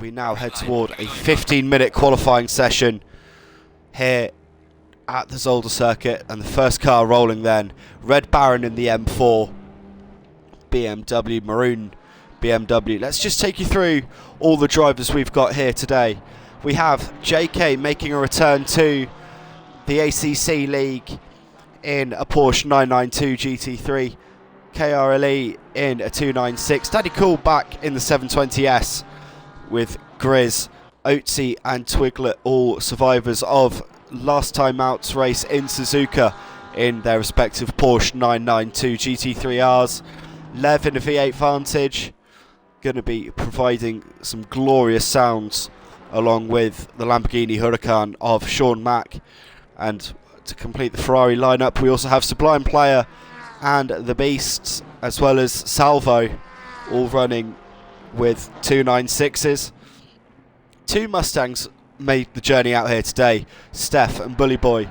we now head toward a 15-minute qualifying session here at the Zolder circuit, and the first car rolling then, Red Baron in the M4, BMW, maroon BMW. Let's just take you through all the drivers we've got here today. We have JK making a return to the ACC League in a Porsche 992 GT3, KRLE in a 296, Daddy Cool back in the 720S with Grizz, Oatsy and Twiglet, all survivors of last time out's race in Suzuka in their respective Porsche 992 GT3Rs. Lev in a V8 Vantage, going to be providing some glorious sounds along with the Lamborghini Huracan of Sean Mack. And to complete the Ferrari lineup, we also have Sublime Player and the Beasts, as well as Salvo, all running with 296s. Two Mustangs made the journey out here today, Steph and Bully Boy,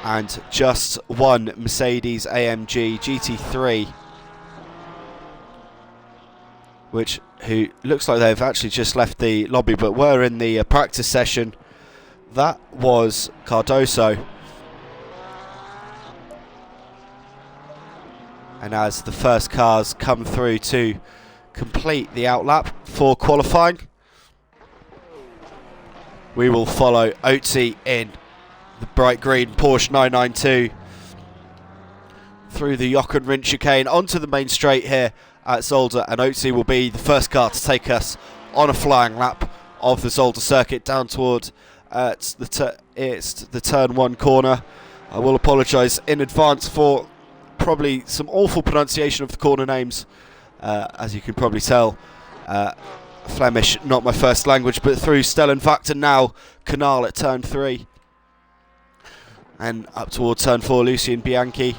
and just one Mercedes AMG GT3, who looks like they've actually just left the lobby but were in the practice session. That was Cardoso. And as the first cars come through to complete the outlap for qualifying, we will follow Oatsy in the bright green Porsche 992 through the Joch and Rindt chicane onto the main straight here at Zolder, and Oatsy will be the first car to take us on a flying lap of the Zolder circuit down toward the turn 1 corner. I will apologise in advance for probably some awful pronunciation of the corner names, as you can probably tell. Flemish, not my first language, but through Stellenvacht and now Canal at turn 3. And up towards turn 4, Lucien Bianchi.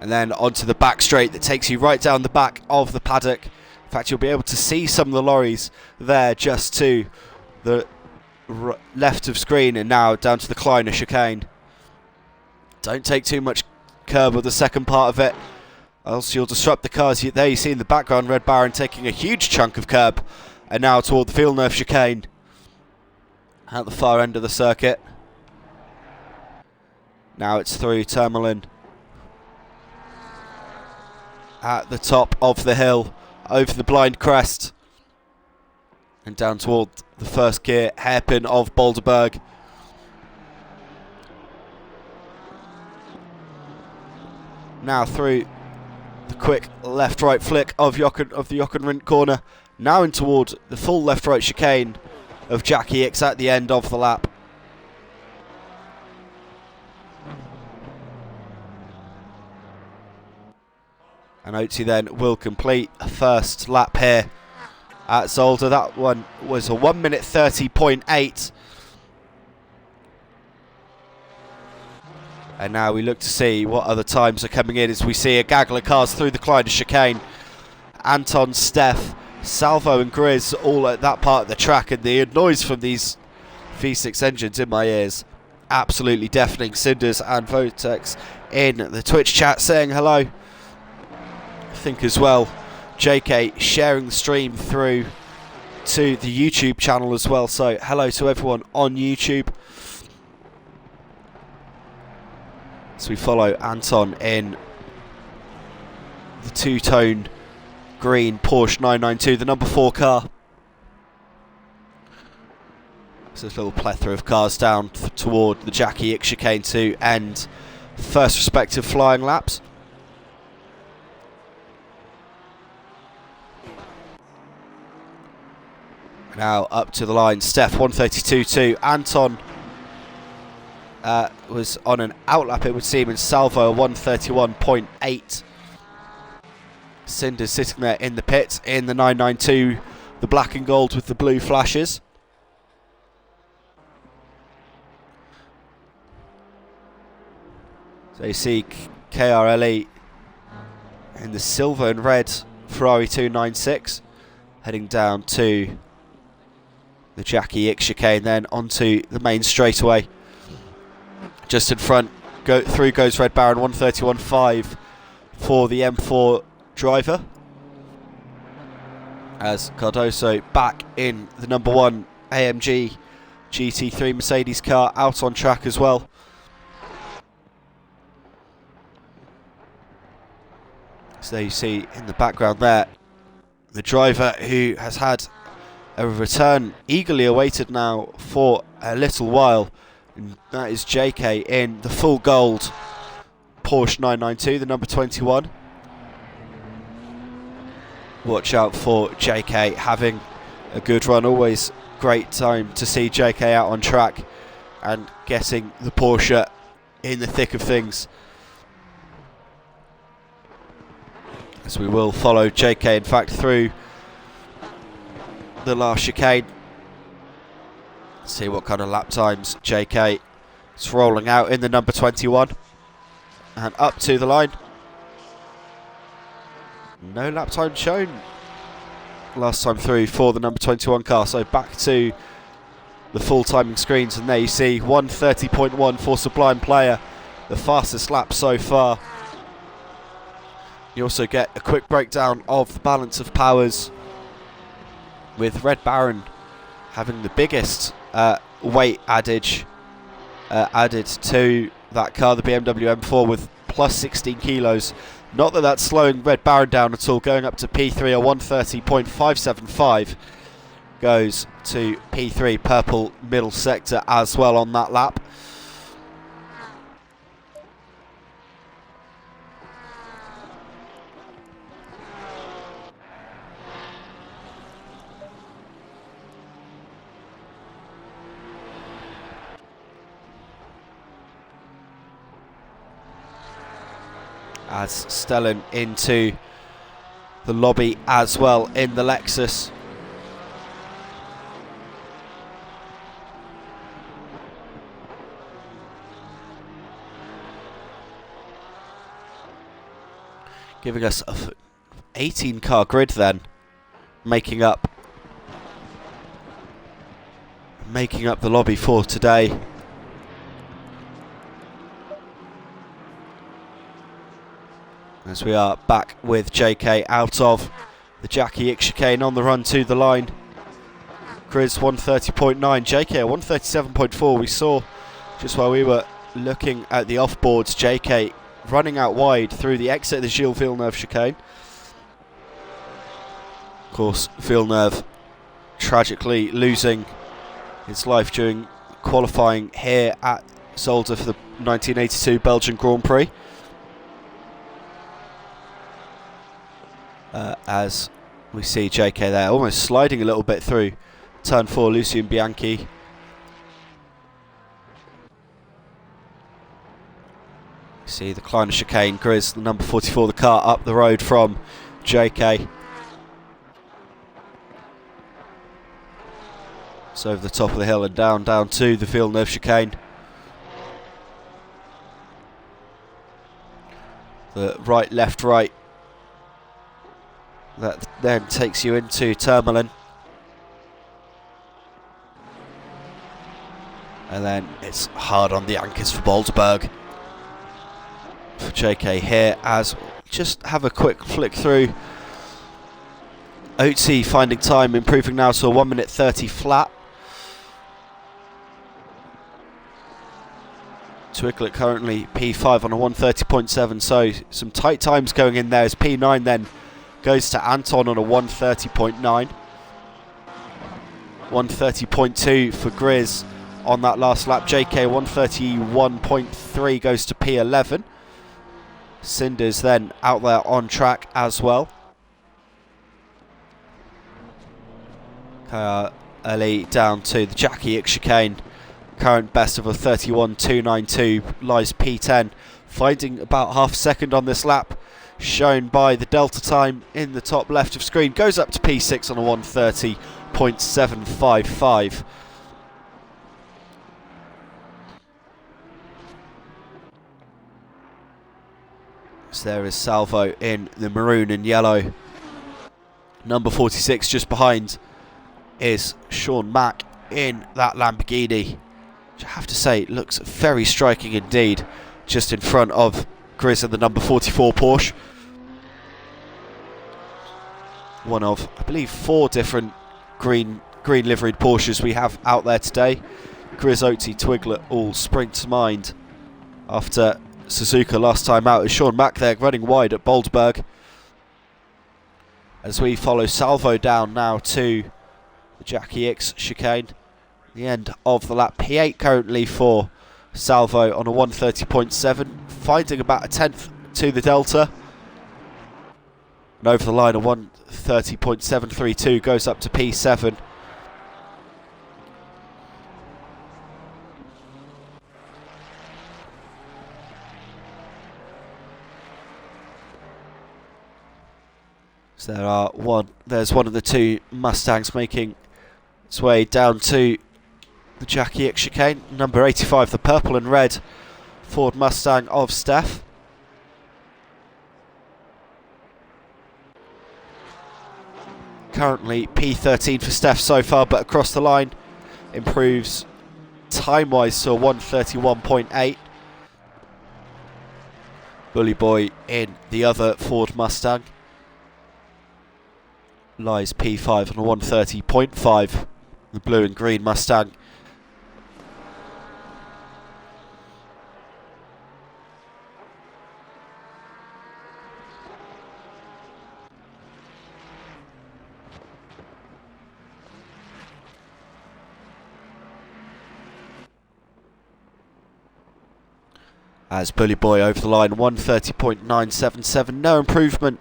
And then onto the back straight that takes you right down the back of the paddock. In fact, you'll be able to see some of the lorries there just to the left of screen, and now down to the Kleiner chicane. Don't take too much curb with the second part of it, else you'll disrupt the cars. There you see in the background Red Baron taking a huge chunk of curb, and now toward the Villeneuve chicane at the far end of the circuit. Now it's through Tourmalin at the top of the hill, over the blind crest, and down toward the first gear hairpin of Boulderberg. Now through the quick left-right flick of the Joch and Rindt corner, now in toward the full left-right chicane of Jackie X at the end of the lap. And Oatsy then will complete a first lap here at Zolder. That one was a 1 minute 30.8. And now we look to see what other times are coming in as we see a gaggle of cars through the Kleiner chicane. Anton, Steph, Salvo and Grizz all at that part of the track, and the noise from these V6 engines in my ears absolutely deafening. Cinders and Votex in the Twitch chat saying hello. I think as well JK sharing the stream through to the YouTube channel as well, so hello to everyone on YouTube. So we follow Anton in the two-tone green Porsche 992, the number 4 car. So there's a little plethora of cars down toward the Jackie X chicane to end first respective flying laps. Now up to the line, Steph 132.2, Anton was on an outlap, it would seem, and Salvo 131.8. Cinders sitting there in the pit in the 992, the black and gold with the blue flashes. So you see KRLE in the silver and red Ferrari 296 heading down to the Jackie X chicane, then onto the main straightaway. Just in front, through goes Red Baron 131.5 for the M4 driver. as Cardoso back in the number 1 AMG GT3 Mercedes car, out on track as well. So there you see in the background there the driver who has had a return eagerly awaited now for a little while, and that is JK in the full gold Porsche 992, the number 21. Watch out for JK having a good run. Always great time to see JK out on track and getting the Porsche in the thick of things. As we will follow JK, in fact, through the last chicane. See what kind of lap times JK is rolling out in the number 21. And up to the line. No lap time shown last time through for the number 21 car. So back to the full timing screens, and there you see 1:30.1 for Sublime Player, the fastest lap so far. You also get a quick breakdown of the balance of powers, with Red Baron having the biggest weight added to that car, the BMW M4, with plus 16 kilos. Not that that's slowing Red Baron down at all, going up to P3, a 1:30.575. Goes to P3, purple middle sector as well on that lap. As Stellan into the lobby as well in the Lexus. Giving us a 18 car grid then, making up the lobby for today. As we are back with JK out of the Jackie Ick chicane on the run to the line. Grizz 1:30.9, JK 1:37.4. We saw just while we were looking at the off-boards, JK running out wide through the exit of the Gilles Villeneuve chicane. Of course, Villeneuve tragically losing his life during qualifying here at Zolder for the 1982 Belgian Grand Prix. As we see JK there, almost sliding a little bit through turn 4, Lucien Bianchi. See the Kleiner chicane, Grizz, the number 44, the car up the road from JK. It's over the top of the hill and down to the Villeneuve chicane. The right, left, right. That then takes you into Tourmaline. And then it's hard on the anchors for Balderberg. For JK here, as just have a quick flick through. Otzi finding time, improving now to a 1:30 flat. Twicklett currently P5 on a 1:30.7, so some tight times going in there as P9 then goes to Anton on a 1:30.9. 1:30.2 for Grizz on that last lap. JK 1:31.3 goes to P11. Cinders then out there on track as well. Ali down to the Jackie Ick chicane. Current best of a 31.292 lies P10, finding about half a second on this lap, shown by the delta time in the top left of screen. Goes up to P6 on a 1:30.755. So there is Salvo in the maroon and yellow. Number 46 just behind is Sean Mack in that Lamborghini, which I have to say looks very striking indeed, just in front of Grizz and the number 44 Porsche. one of, I believe, 4 different green liveried Porsches we have out there today. Grizz, Oatsy, Twiglet all spring to mind after Suzuka last time out. Is Sean Mack there running wide at Boulderberg as we follow Salvo down now to the Jackie X chicane. The end of the lap. P8 currently for Salvo on a 130.7, finding about a tenth to the Delta. And over the line, a 130.732 goes up to P7. So there's one of the 2 Mustangs making its way down to the Jackie X chicane. Number 85, the purple and red Ford Mustang of Steph. Currently P13 for Steph so far, but across the line improves time-wise to a 131.8. Bully Boy in the other Ford Mustang lies P5 on a 130.5. The blue and green Mustang. As Bully Boy over the line, 130.977. No improvement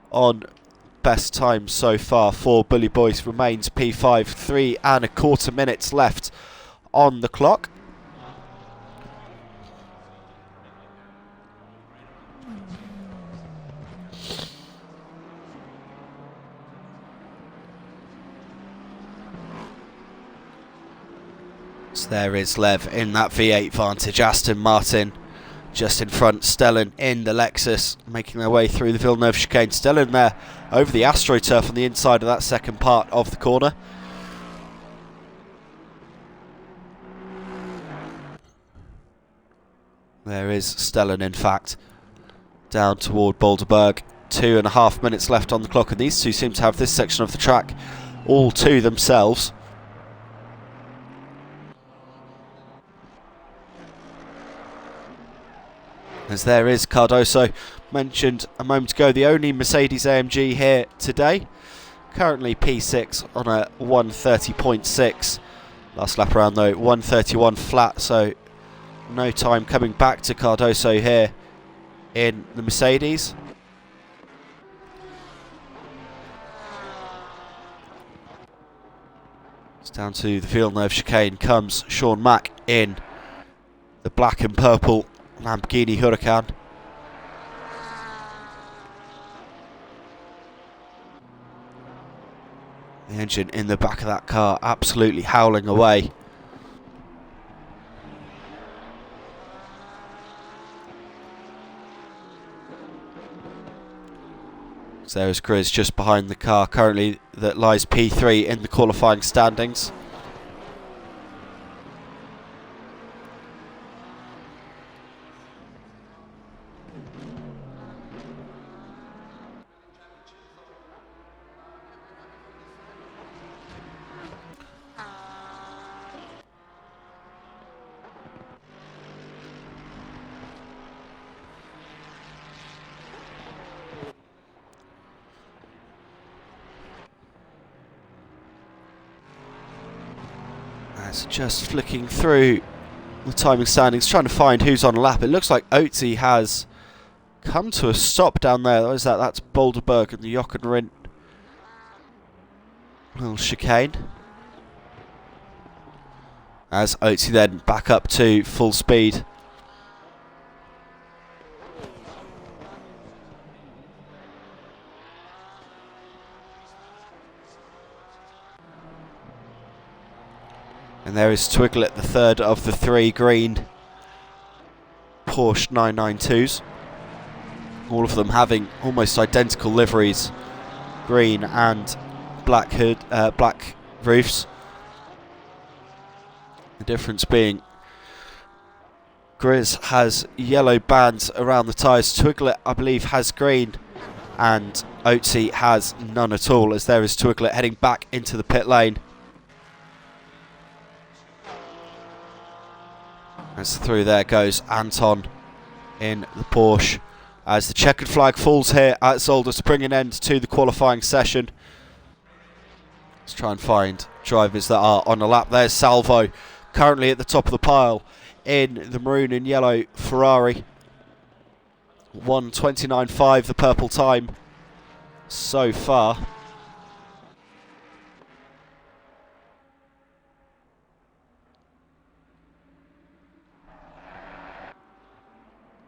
on best time so far for Bully Boy. Remains P5, 3.25 minutes left on the clock. So there is Lev in that V8 Vantage. Aston Martin just in front. Stellan in the Lexus, making their way through the Villeneuve chicane. Stellan there over the AstroTurf on the inside of that second part of the corner. There is Stellan, in fact, down toward Boulderberg. 2.5 minutes left on the clock, and these two seem to have this section of the track all to themselves. As there is Cardoso, mentioned a moment ago, the only Mercedes AMG here today. Currently P6 on a 130.6. Last lap around though, 131 flat, so no time coming back to Cardoso here in the Mercedes. It's down to the Villeneuve chicane comes Sean Mack in the black and purple Lamborghini Huracan. The engine in the back of that car absolutely howling away. So there is Grizz just behind the car currently that lies P3 in the qualifying standings. Just flicking through the timing standings, trying to find who's on a lap. It looks like Oatsy has come to a stop down there. What is that? That's Boulderberg and the Jochenrindt little chicane. As Oatsy then back up to full speed. And there is Twiglet, the third of the 3 green Porsche 992s. All of them having almost identical liveries, green and black hood, black roofs. The difference being Grizz has yellow bands around the tyres. Twiglet, I believe, has green and Oatsy has none at all, as there is Twiglet heading back into the pit lane. As through there goes Anton in the Porsche, as the checkered flag falls here at Zolder to bring an end to the qualifying session. Let's try and find drivers that are on a lap. There's Salvo, currently at the top of the pile in the maroon and yellow Ferrari. 1:29.5 the purple time so far.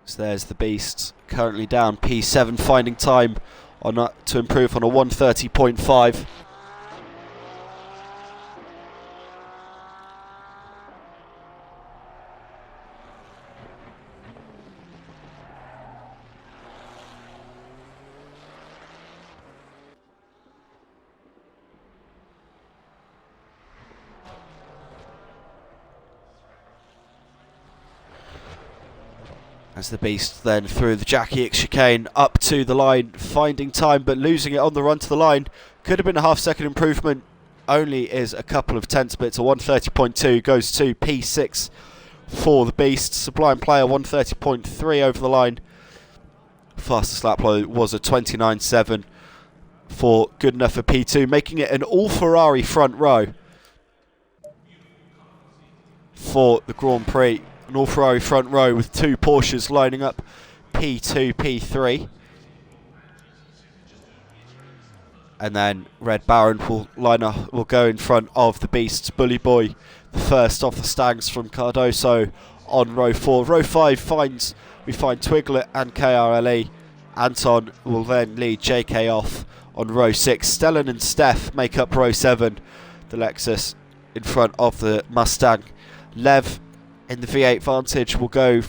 So there's the Beast, currently down P7, finding time on to improve on a 1:30.5. As the Beast then through the Jackie X chicane up to the line, finding time but losing it on the run to the line. Could have been a half-second improvement, only is a couple of tenths bits. A 1:30.2 goes to P6 for the Beast. Sublime Player 1:30.3 over the line. Fastest lap was a 29.7 for good enough for P2, making it an all-Ferrari front row for the Grand Prix. An all-Ferrari front row with two Porsches lining up P2, P3. And then Red Baron will go in front of the Beast's Bully Boy, the first off the Stags from Cardoso on row 4. Row 5 we find Twiglet and KRLE. Anton will then lead JK off on row 6. Stellan and Steph make up row 7. The Lexus in front of the Mustang. Lev in the V8 Vantage will go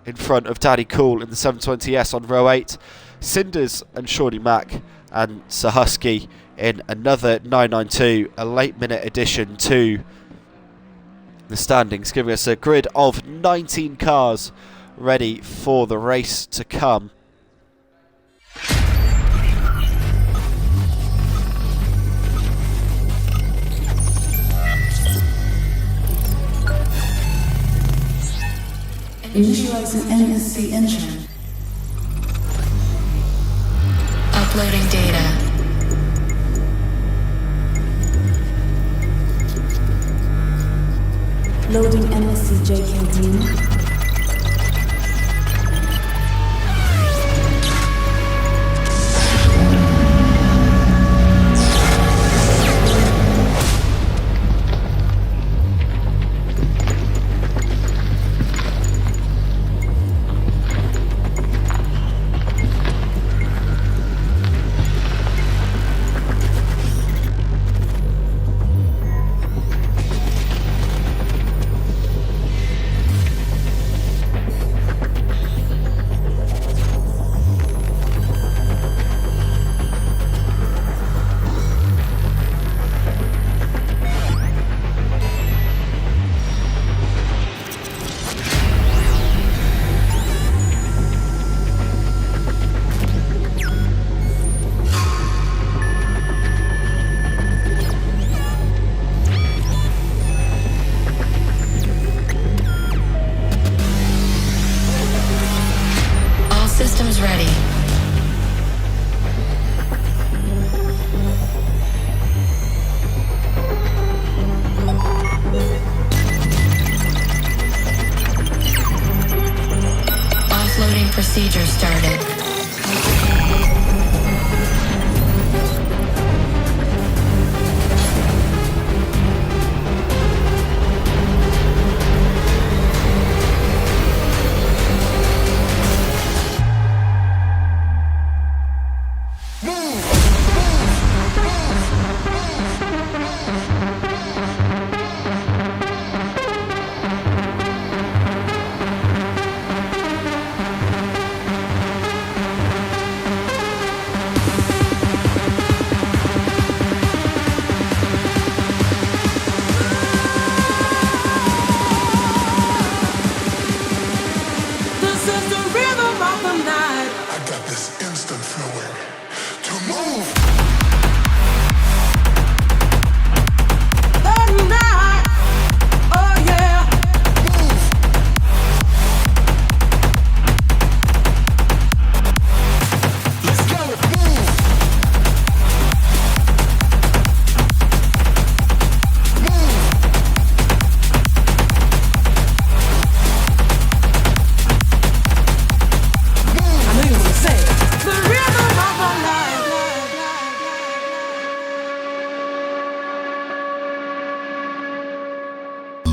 in front of Daddy Cool in the 720S on row 8. Cinders and Shawnee Mac and Sahusky in another 992, a late minute addition to the standings, giving us a grid of 19 cars ready for the race to come. Initializing MSC engine. Uploading data. Loading MSC JKD. Procedure started.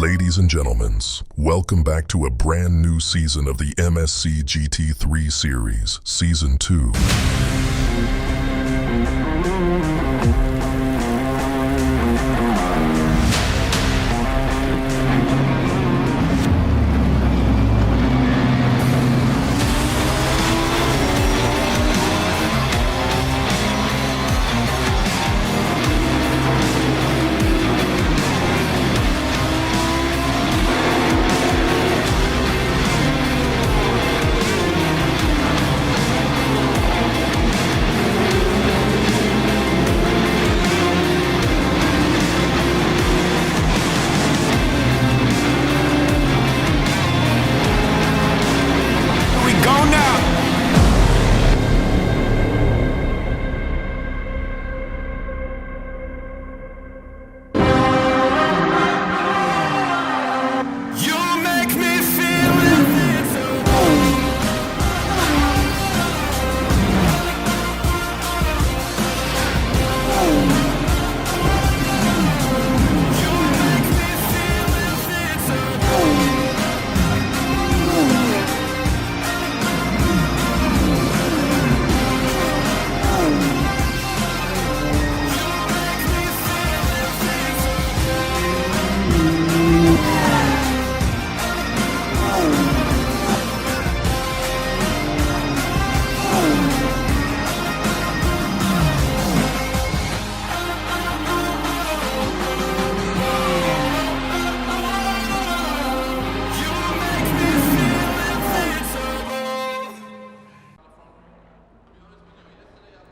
Ladies and gentlemen, welcome back to a brand new season of the MSC GT3 Series, Season 2.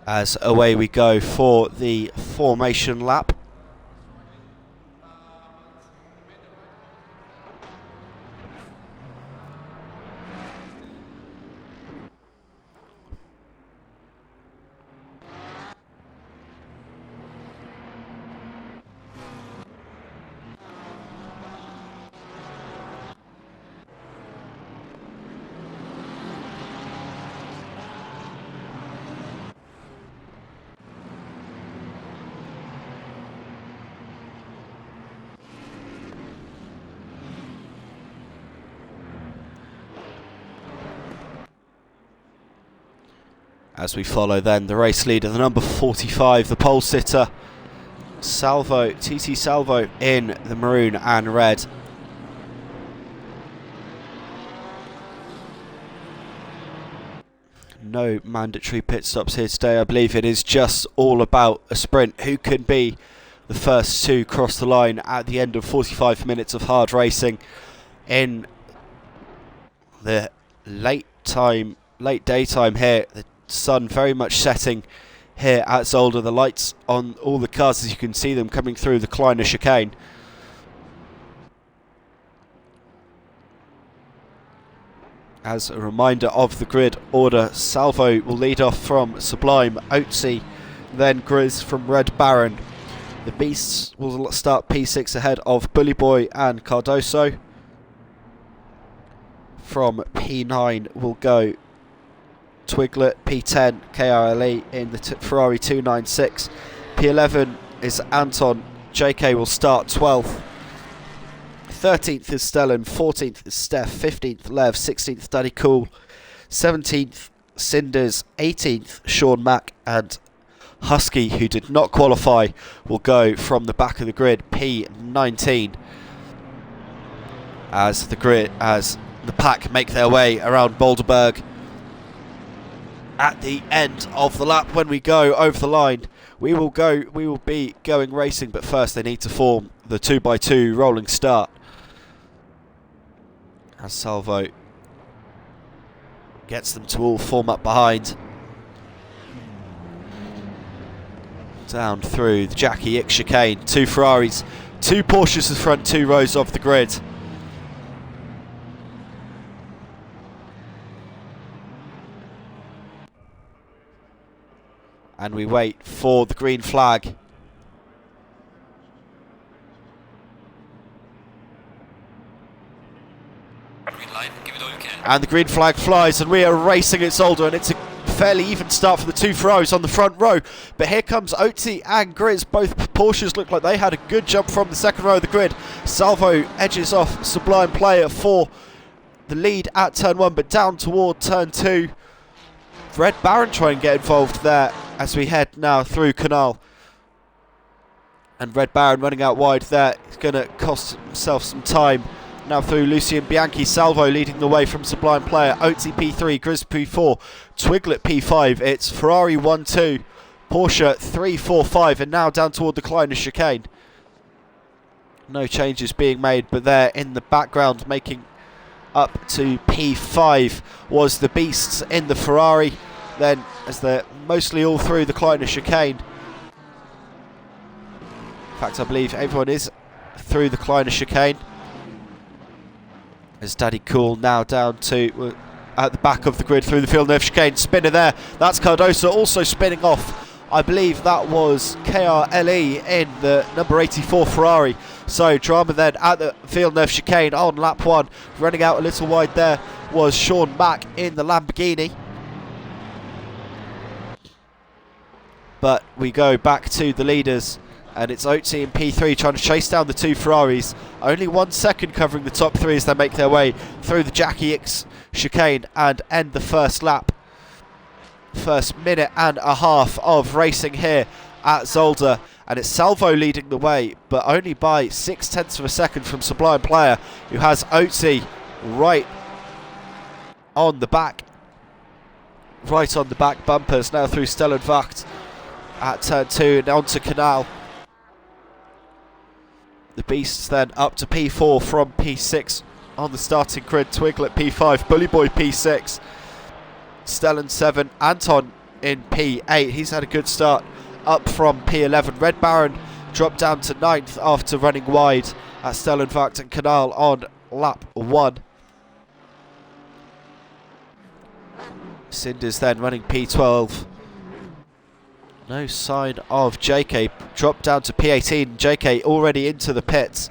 As away we go for the formation lap. As we follow then the race leader, the number 45, the pole sitter, Salvo, TT Salvo in the maroon and red. No mandatory pit stops here today. I believe it is just all about a sprint. Who can be the first to cross the line at the end of 45 minutes of hard racing in the late daytime here. The sun very much setting here at Zolder. The lights on all the cars as you can see them coming through the Kleiner chicane. As a reminder of the grid order, Salvo will lead off from Sublime, Otzi, then Grizz from Red Baron. The Beasts will start P6 ahead of Bully Boy and Cardoso. From P9 will go Twiglet, P10, KRLE in the Ferrari 296. P11 is Anton, JK will start 12th. 13th is Stellan, 14th is Steph, 15th Lev, 16th Danny Cool, 17th Cinders, 18th Sean Mack, and Husky, who did not qualify, will go from the back of the grid, P19, as the pack make their way around Boulderberg. At the end of the lap, when we go over the line, we will be going racing, but first they need to form the 2x2 rolling start. As Salvo gets them to all form up behind. Down through the Jackie Ick chicane, 2 Ferraris, 2 Porsches the front 2 rows of the grid. And we wait for the green flag. Green light, give it all you can. And the green flag flies, and we are racing at Zolder, and it's a fairly even start for the two Ferraris on the front row, but here comes Otzi and Grizz. Both Porsches look like they had a good jump from the second row of the grid. Salvo edges off Sublime Player for the lead at turn 1, but down toward turn 2. Red Baron try and get involved there as we head now through Canal. And Red Baron running out wide there. He's going to cost himself some time. Now through Lucien Bianchi. Salvo leading the way from Sublime Player. Otzi P3, Grizz P4, Twiglet P5. It's Ferrari 1-2, Porsche 3-4-5, and now down toward the Kleiner chicane. No changes being made, but there in the background making up to P5 was the Beasts in the Ferrari. Then as they're mostly all through the Kleiner chicane. In fact, I believe everyone is through the Kleiner chicane. As Daddy Cool now down to at the back of the grid through the Villeneuve chicane. Spinner there. That's Cardoso also spinning off. I believe that was KRLE in the number 84 Ferrari. So drama then at the Villeneuve chicane on lap 1. Running out a little wide there was Sean Mack in the Lamborghini. But we go back to the leaders. And it's Otzi in P3 trying to chase down the two Ferraris. Only 1 second covering the top 3 as they make their way through the Jackie X chicane and end the first lap. First minute and a half of racing here at Zolder. And it's Salvo leading the way, but only by 0.6 of a second from Sublime Player, who has Otzi right on the back. Right on the back bumpers now through Stellenvacht at turn 2 and onto Canal. The Beasts then up to P4 from P6 on the starting grid. Twiglet P5, Bully Boy P6, Stellan 7, Anton in P8. He's had a good start up from P11. Red Baron dropped down to 9th after running wide at Stellenvacht and Canal on lap 1. Cinders then running P12. No sign of JK. Dropped down to P18. JK already into the pits.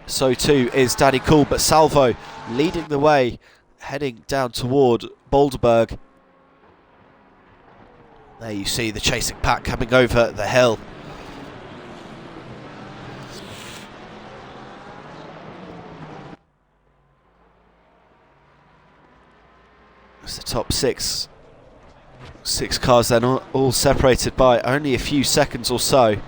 So too is Daddy Cool, but Salvo leading the way, heading down toward Boulderberg. There you see the chasing pack coming over the hill. It's the top six cars then, all separated by only a few seconds or so.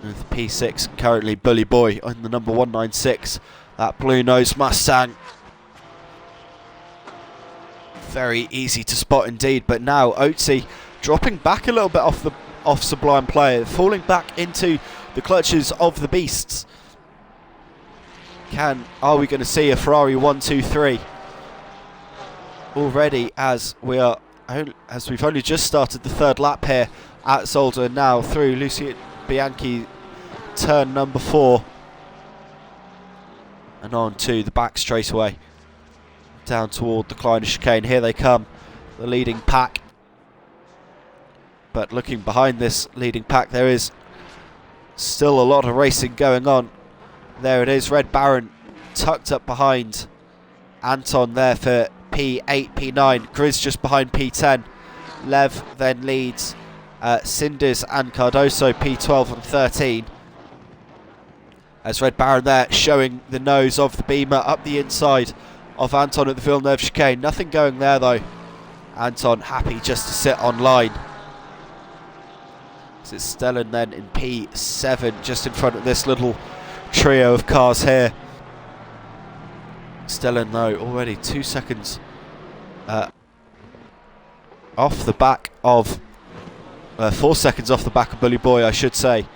With the P6 currently Bully Boy on the number 196, that blue nose Mustang. Very easy to spot indeed, but now Otzi dropping back a little bit off Sublime Player, falling back into the clutches of the Beasts. Are we going to see a Ferrari 1-2-3 already as we've only just started the third lap here at Zolder, now through Lucien Bianchi turn number 4 and on to the back straightaway down toward the Kleiner chicane. Here they come, the leading pack, but looking behind this leading pack there is still a lot of racing going on. There it is, Red Baron tucked up behind Anton there for P8, P9. Grizz just behind P10. Lev then leads Cinders and Cardoso P12 and 13. As Red Baron there showing the nose of the Beamer up the inside of Anton at the Villeneuve chicane. Nothing going there though. Anton happy just to sit on line. So it's Stellan then in P7 just in front of this little trio of cars here. Stellan though already 2 seconds off the back of 4 seconds off the back of Bully Boy, I should say.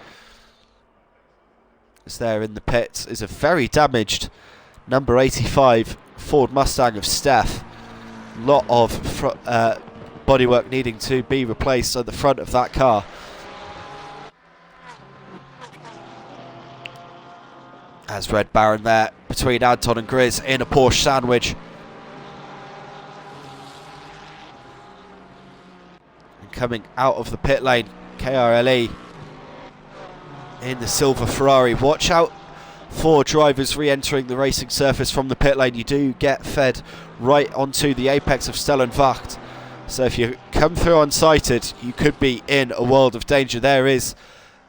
As there in the pits is a very damaged number 85 Ford Mustang of Steph. A lot of bodywork needing to be replaced at the front of that car. As Red Baron there between Anton and Grizz in a Porsche sandwich. And coming out of the pit lane, KRLE in the silver Ferrari. Watch out for drivers re-entering the racing surface from the pit lane. You do get fed right onto the apex of Stellenvacht. So if you come through unsighted, you could be in a world of danger. There is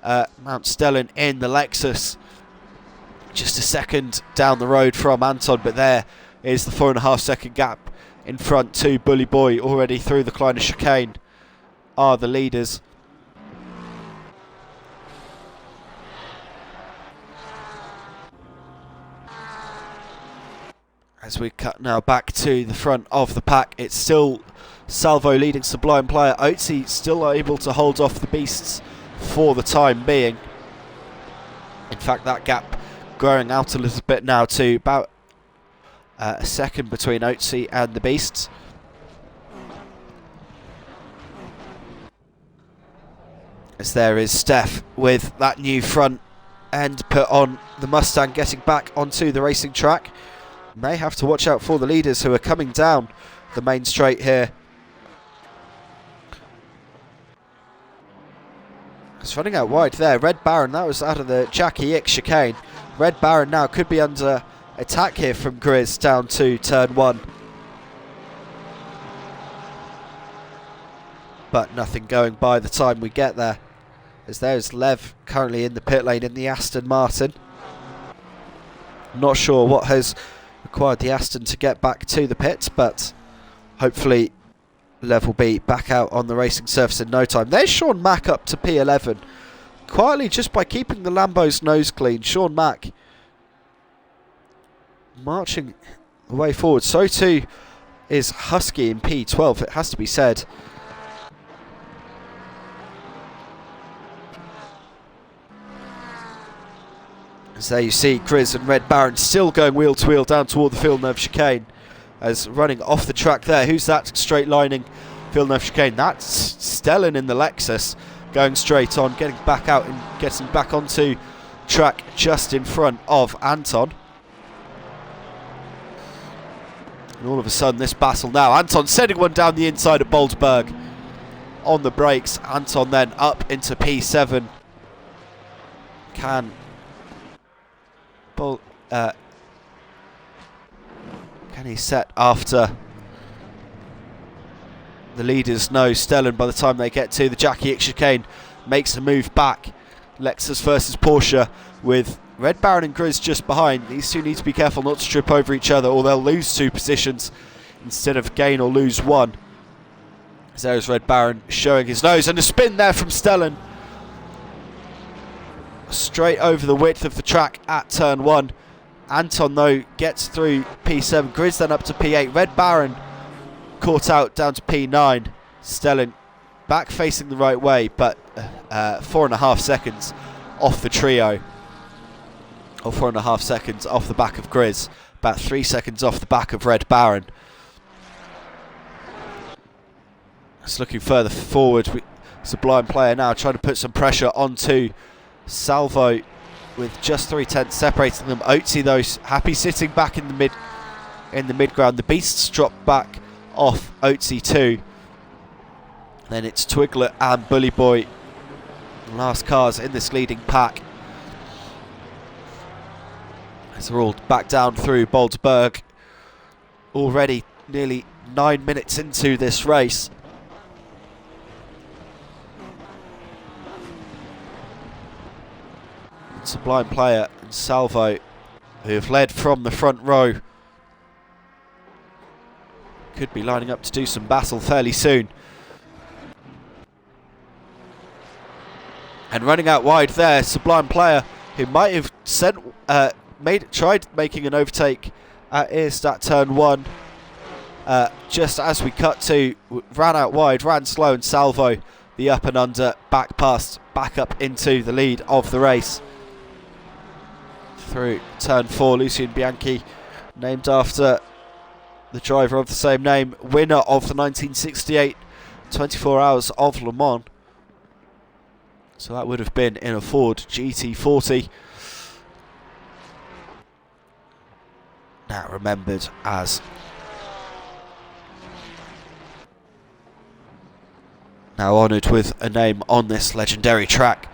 Mount Stellan in the Lexus, just a second down the road from Anton, but there is the 4.5 second gap in front to Bully Boy. Already through the Kleiner chicane are the leaders. As we cut now back to the front of the pack, it's still Salvo leading Sublime Player. Otzi still able to hold off the beasts for the time being. In fact, that gap growing out a little bit now to about a second between Otzi and the beasts. As there is Steph with that new front end put on the Mustang, getting back onto the racing track. May have to watch out for the leaders who are coming down the main straight here. It's running out wide there. Red Baron, that was out of the Jackie Ick chicane. Red Baron now could be under attack here from Grizz down to turn 1. But nothing going by the time we get there. As there's Lev currently in the pit lane in the Aston Martin. Not sure what has required the Aston to get back to the pits, but hopefully Lev will be back out on the racing surface in no time. There's Sean Mack up to P11. Quietly, just by keeping the Lambo's nose clean, Sean Mack marching the way forward. So too is Husky in P12, it has to be said. As there you see Grizz and Red Baron still going wheel to wheel down toward the Villeneuve chicane. As running off the track there, who's that straight lining Villeneuve chicane? That's Stellan in the Lexus, going straight on, getting back out and getting back onto track just in front of Anton. And all of a sudden this battle now, Anton sending one down the inside of Boldberg on the brakes. Anton then up into P7. Can he set after the leaders? No, Stellan, by the time they get to the Jackie Ick chicane, makes a move back. Lexus versus Porsche with Red Baron and Grizz just behind. These two need to be careful not to trip over each other or they'll lose 2 positions instead of gain or lose 1. As there's Red Baron showing his nose, and a spin there from Stellan. Straight over the width of the track at turn 1. Anton though gets through P7, Grizz then up to P8, Red Baron caught out down to P9. Stellan back facing the right way, but 4.5 seconds off the trio. Or 4.5 seconds off the back of Grizz, about 3 seconds off the back of Red Baron. Just looking further forward, Sublime Player now trying to put some pressure onto Salvo with just 3/10 separating them. Otzi though happy sitting back in the mid ground. The beasts drop back off Otzi too. Then it's Twiglet and Bully Boy, the last cars in this leading pack. As they're all back down through Boldberg. Already nearly 9 minutes into this race. Sublime Player and Salvo, who have led from the front row, could be lining up to do some battle fairly soon. And running out wide there, Sublime Player, who might have tried making an overtake at Eerstadt turn 1. Just as we cut to, ran out wide, ran slow, and Salvo, the up and under, back past, back up into the lead of the race. Through turn 4, Lucien Bianchi, named after the driver of the same name, winner of the 1968 24 Hours of Le Mans. So that would have been in a Ford GT40. Now remembered as now honoured with a name on this legendary track.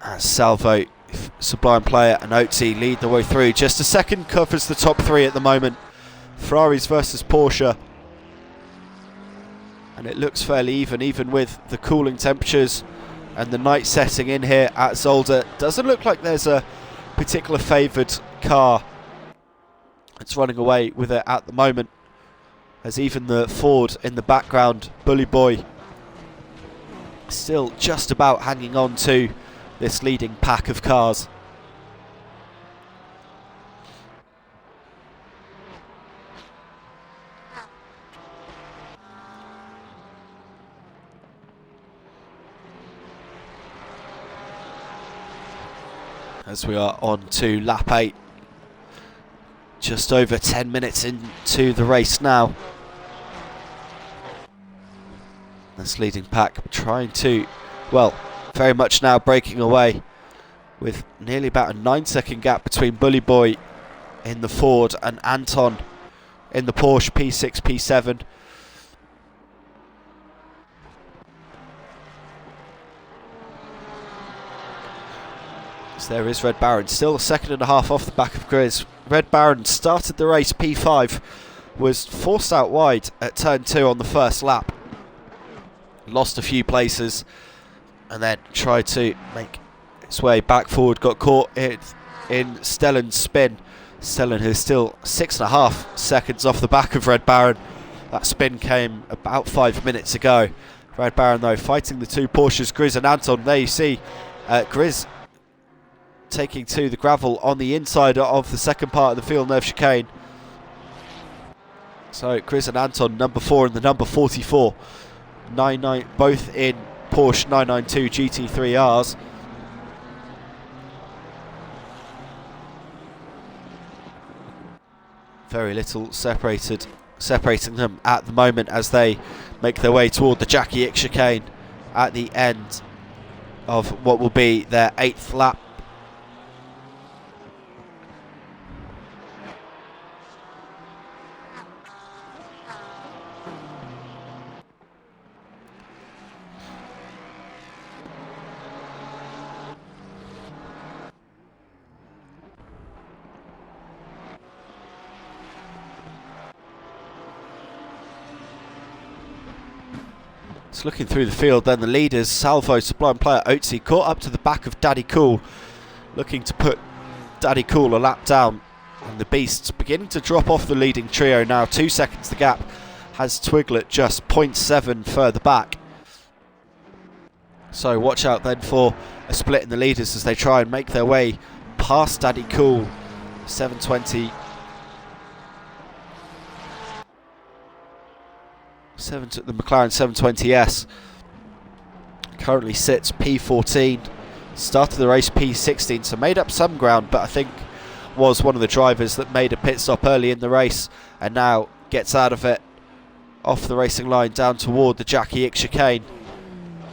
As Salvo, Sublime Player and Otzi lead the way through. Just a second covers the top three at the moment. Ferraris versus Porsche. And it looks fairly even with the cooling temperatures and the night setting in here at Zolder. Doesn't look like there's a particular favoured car that's running away with it at the moment, as even the Ford in the background, Bully Boy, still just about hanging on to this leading pack of cars. As we are on to lap 8, just over 10 minutes into the race now. This leading pack trying to, well, very much now breaking away, with nearly about a 9-second gap between Bully Boy in the Ford and Anton in the Porsche P6, P7. So there is Red Baron, still a second and a half off the back of Grizz. Red Baron started the race P5, was forced out wide at turn 2 on the first lap, lost a few places, and then tried to make its way back forward, got caught in Stellan's spin. Stellan is still 6.5 seconds off the back of Red Baron. That spin came about 5 minutes ago. Red Baron though fighting the two Porsches, Grizz and Anton. There you see Grizz taking to the gravel on the inside of the second part of the Villeneuve chicane. So Grizz and Anton, number 4 and the number 44, 99, both in Porsche 992 GT3Rs. Very little separating them at the moment as they make their way toward the Jackie Ick chicane at the end of what will be their 8th lap. Looking through the field, then the leaders, Salvo, Sublime Player, Otzi, caught up to the back of Daddy Cool, looking to put Daddy Cool a lap down. And the Beasts beginning to drop off the leading trio now. 2 seconds the gap has Twiglet just 0.7 further back. So watch out then for a split in the leaders as they try and make their way past Daddy Cool. 720. The McLaren 720S currently sits P14, started the race P16, so made up some ground, but I think was one of the drivers that made a pit stop early in the race and now gets out of it off the racing line down toward the Jackie Ick chicane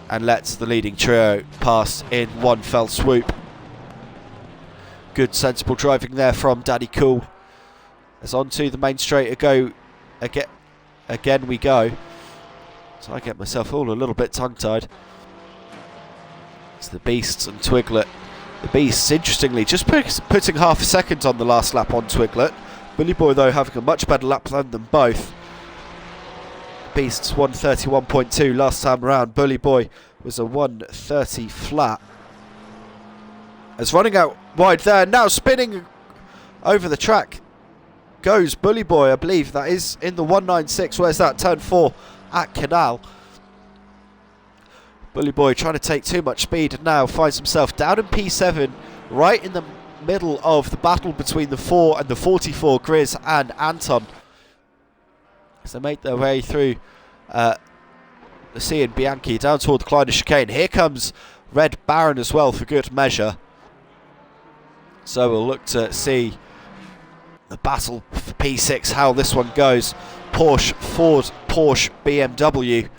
and lets the leading trio pass in one fell swoop. Good sensible driving there from Daddy Cool. As onto the main straight again we go. So I get myself all a little bit tongue-tied. It's the Beasts and Twiglet. The Beasts, interestingly, just putting half a second on the last lap on Twiglet. Bully Boy, though, having a much better lap than them both. Beasts 131.2 last time around. Bully Boy was a 130 flat. As running out wide there, now spinning over the track goes Bully Boy, I believe that is in the 196. Where's that? Turn 4 at Canal. Bully Boy trying to take too much speed and now finds himself down in P7, right in the middle of the battle between the 4 and the 44, Grizz and Anton. As they make their way through Lucy and Bianchi down toward the Kleiner chicane. Here comes Red Baron as well for good measure. So we'll look to see the battle for P6, how this one goes. Porsche, Ford, Porsche, BMW.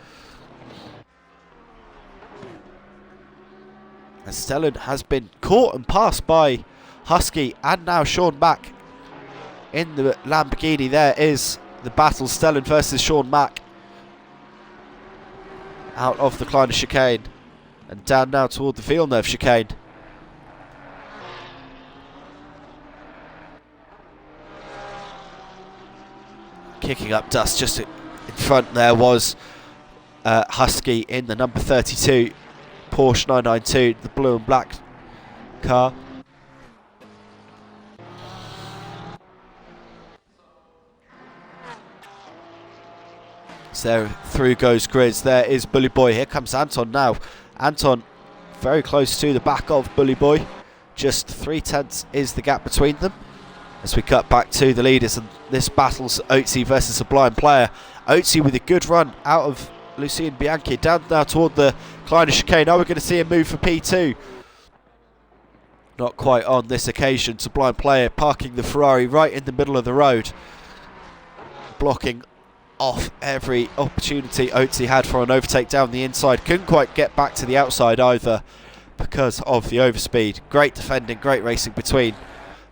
And Stellan has been caught and passed by Husky and now Sean Mack in the Lamborghini. There is the battle, Stellan versus Sean Mack. Out of the Kleiner chicane and down now toward the Villeneuve chicane. kicking up dust just in front there was Husky in the number 32 Porsche 992, the blue and black car. So there, through goes Grizz. There is Bully Boy. Here comes Anton now. Anton very close to the back of Bully Boy. Just 3/10 is the gap between them. As we cut back to the leaders, and this battle's Otzi versus a blind player. Otzi with a good run out of Lucien Bianchi, down now toward the Kleiner chicane. Now we're going to see him move for P2. Not quite on this occasion. It's a blind player parking the Ferrari right in the middle of the road, blocking off every opportunity Otzi had for an overtake down the inside. Couldn't quite get back to the outside either because of the overspeed. Great defending, great racing between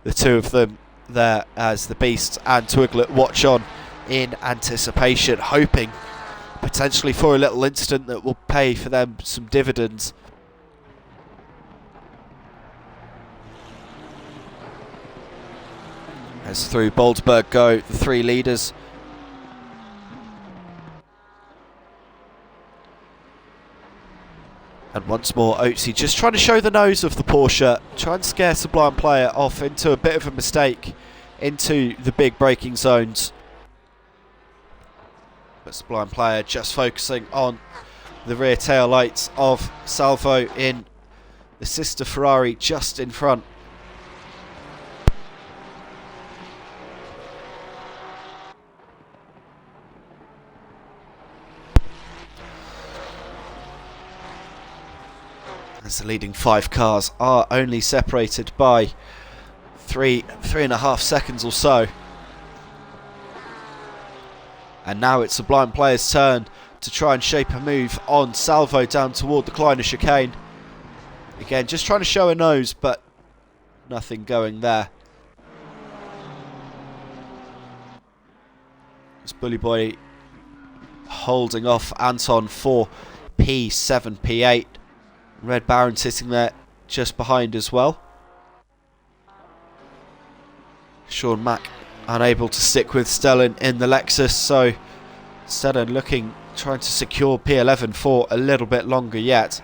the two of them there, as the Beast and Twiglet watch on in anticipation, hoping potentially for a little incident that will pay for them some dividends. As through Boldberg go the three leaders. And once more Otzi just trying to show the nose of the Porsche, trying to scare Sublime Player off into a bit of a mistake into the big braking zones. But Sublime Player just focusing on the rear tail lights of Salvo in the sister Ferrari just in front. As the leading 5 cars are only separated by three and a half seconds or so. And now it's Sublime Player's turn to try and shape a move on Salvo down toward the Kleiner chicane. Again, just trying to show a nose, but nothing going there. It's Bully Boy holding off Anton for P7, P8. Red Baron sitting there just behind as well. Sean Mack unable to stick with Stellan in the Lexus, so Stellan trying to secure P11 for a little bit longer yet.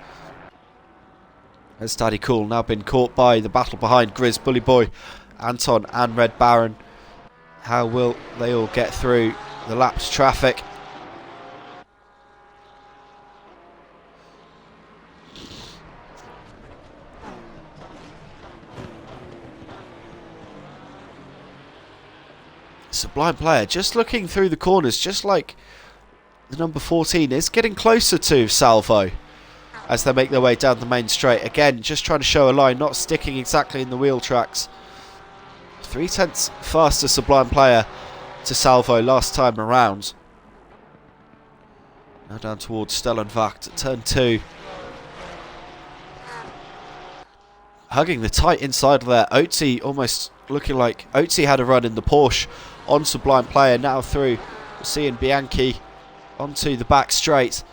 As Daddy Cool now been caught by the battle behind Grizz, Bully Boy, Anton and Red Baron. How will they all get through the lapped traffic? Sublime Player just looking through the corners, just like the number 14 is getting closer to Salvo as they make their way down the main straight. Again, just trying to show a line, not sticking exactly in the wheel tracks. 3/10 faster Sublime Player to Salvo last time around. Now down towards Stellenvacht at turn 2. Hugging the tight inside there. Otzi almost looking like Otzi had a run in the Porsche on Sublime Player, now through seeing Bianchi onto the back straight.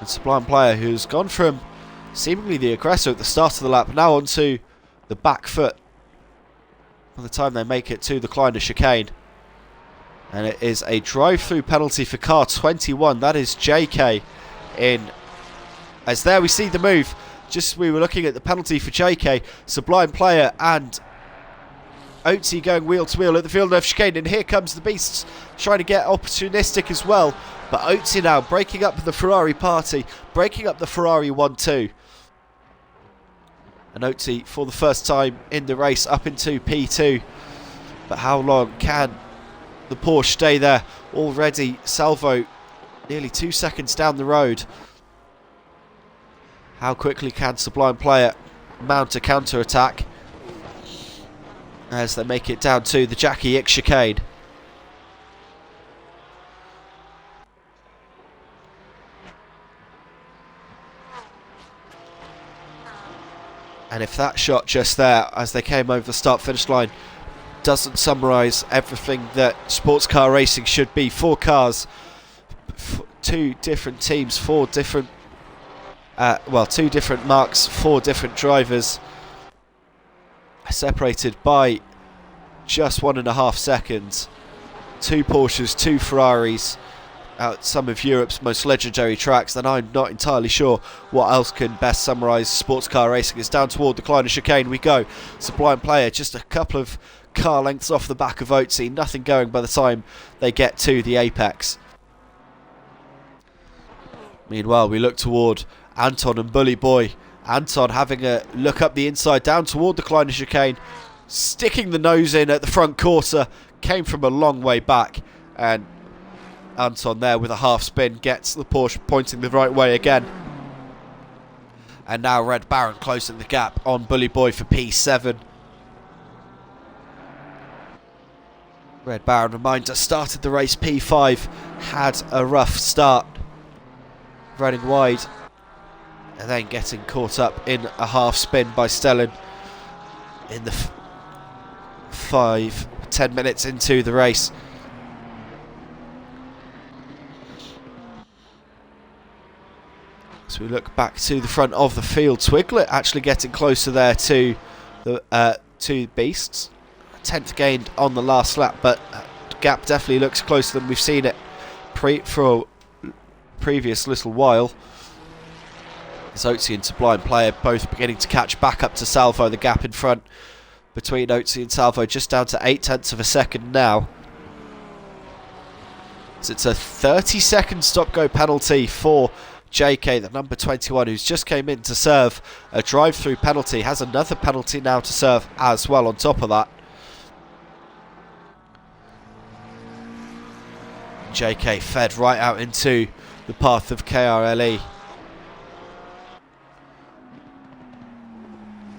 And Sublime Player, who's gone from seemingly the aggressor at the start of the lap, now onto the back foot by the time they make it to the Kleiner chicane. And it is a drive-through penalty for car 21. That is JK in. As there we see the move. Just we were looking at the penalty for JK. Sublime Player and Otzi going wheel to wheel at the Villeneuve chicane, and here comes the Beasts trying to get opportunistic as well. But Otzi now breaking up the Ferrari party, breaking up the Ferrari 1-2. And Otzi for the first time in the race up into P2. But how long can the Porsche stay there? Already Salvo nearly 2 seconds down the road. How quickly can Sublime Player mount a counter-attack as they make it down to the Jackie Ick chicane? And if that shot just there, as they came over the start-finish line, doesn't summarise everything that sports car racing should be. 4 cars, 2 different teams, 4 different... 2 different marks, 4 different drivers, separated by just 1.5 seconds. 2 Porsches, 2 Ferraris at some of Europe's most legendary tracks, then I'm not entirely sure what else can best summarise sports car racing. It's down toward the Kleiner chicane we go. Sublime Player just a couple of car lengths off the back of Oatsy, nothing going by the time they get to the apex. Meanwhile, we look toward Anton and Bully Boy. Anton having a look up the inside down toward the Kleiner chicane, sticking the nose in at the front quarter, came from a long way back, and Anton there with a half spin gets the Porsche pointing the right way again. And now Red Baron closing the gap on Bully Boy for P7. Red Baron, reminder, started the race P5, had a rough start, running wide, and then getting caught up in a half spin by Stellan in the 5-10 minutes into the race. So we look back to the front of the field. Twiglet actually getting closer there to the Beasts. 10th gained on the last lap, but the gap definitely looks closer than we've seen it for a previous little while. As Oatsy and Sublime Player both beginning to catch back up to Salvo. The gap in front between Oatsy and Salvo just down to 0.8 of a second now. So it's a 30-second stop-go penalty for JK, the number 21, who's just came in to serve a drive-through penalty, has another penalty now to serve as well on top of that. JK fed right out into the path of KRLE.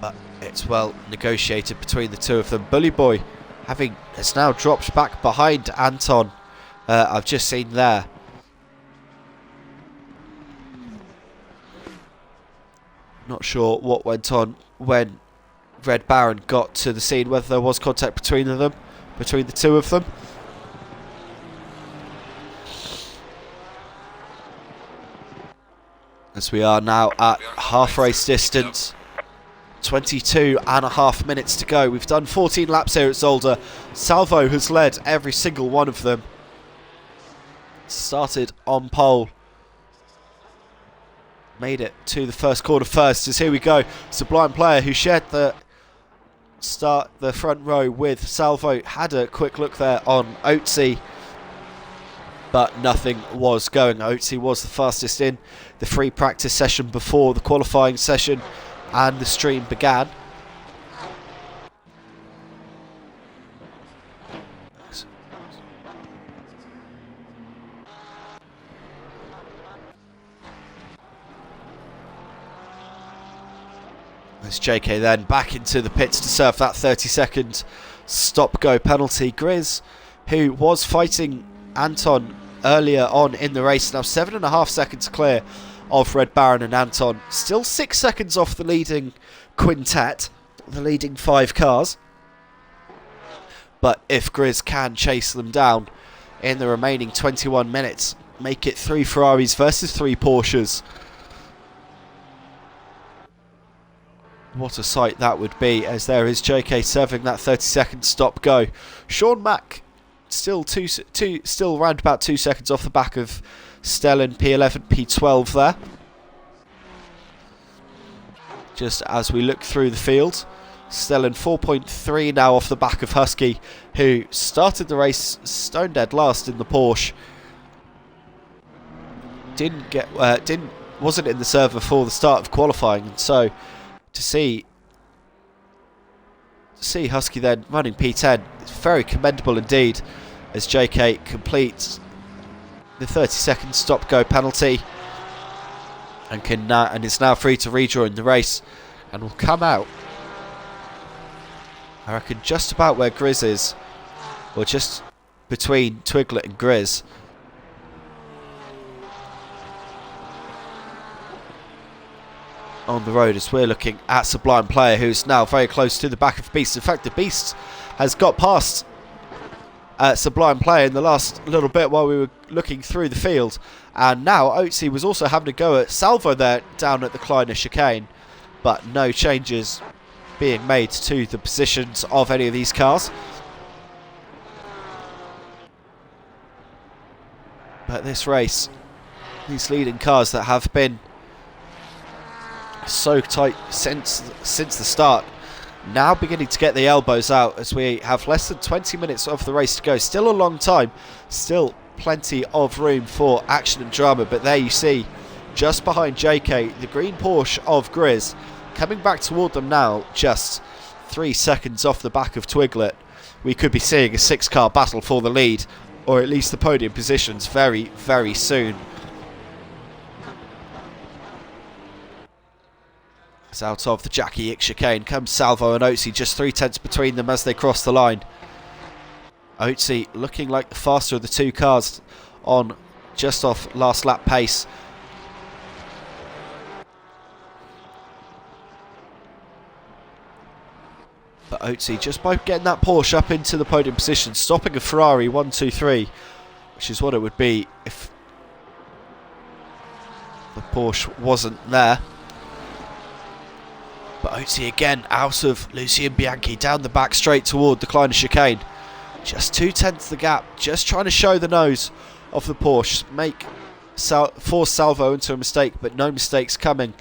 But it's well negotiated between the two of them. Bully Boy has now dropped back behind Anton. I've just seen there. Not sure what went on when Red Baron got to the scene, whether there was contact between the two of them. As we are now at half race distance, 22.5 minutes to go. We've done 14 laps here at Zolder. Salvo has led every single one of them. Started on pole. Made it to the first corner first, as here we go. Sublime Player, who shared the front row with Salvo, had a quick look there on Oatsy, but nothing was going. Oatsy was the fastest in the free practice session before the qualifying session and the stream began. As JK then back into the pits to serve that 30-second stop-go penalty. Grizz, who was fighting Anton earlier on in the race, now 7.5 seconds clear of Red Baron and Anton. Still 6 seconds off the leading quintet, the leading 5 cars. But if Grizz can chase them down in the remaining 21 minutes, make it 3 Ferraris versus 3 Porsches, what a sight that would be, as there is JK serving that 30-second stop-go. Sean Mack still around about 2 seconds off the back of Stellan, P11, P12 there. Just as we look through the field, Stellan 4.3 now off the back of Husky, who started the race stone dead last in the Porsche. Wasn't in the server for the start of qualifying, and so to see Husky then running P10, it's very commendable indeed, as JK completes the 30-second stop-go penalty and is now free to rejoin the race, and will come out, I reckon, just about where Grizz is, or just between Twiglet and Grizz. On the road, as we're looking at Sublime Player, who's now very close to the back of Beast. In fact, the Beast has got past Sublime Player in the last little bit while we were looking through the field, and now Oatsy was also having to go at Salvo there down at the Kleiner chicane, but no changes being made to the positions of any of these cars. But this race, these leading cars that have been so tight since the start, now beginning to get the elbows out as we have less than 20 minutes of the race to go. Still a long time, still plenty of room for action and drama, but there you see, just behind JK, the green Porsche of Grizz, coming back toward them now, just 3 seconds off the back of Twiglet. We could be seeing a 6-car battle for the lead, or at least the podium positions very, very soon. As out of the Jackie Ick chicane comes Salvo and Otzi, just 3/10 between them as they cross the line. Otzi looking like the faster of the two cars on just off last lap pace. But Otzi, just by getting that Porsche up into the podium position, stopping a Ferrari 1, 2, 3, which is what it would be if the Porsche wasn't there. But Otzi again out of Lucien Bianchi, down the back straight toward the Kleiner chicane. Just 2/10 the gap, just trying to show the nose of the Porsche, force Salvo into a mistake, but no mistakes coming,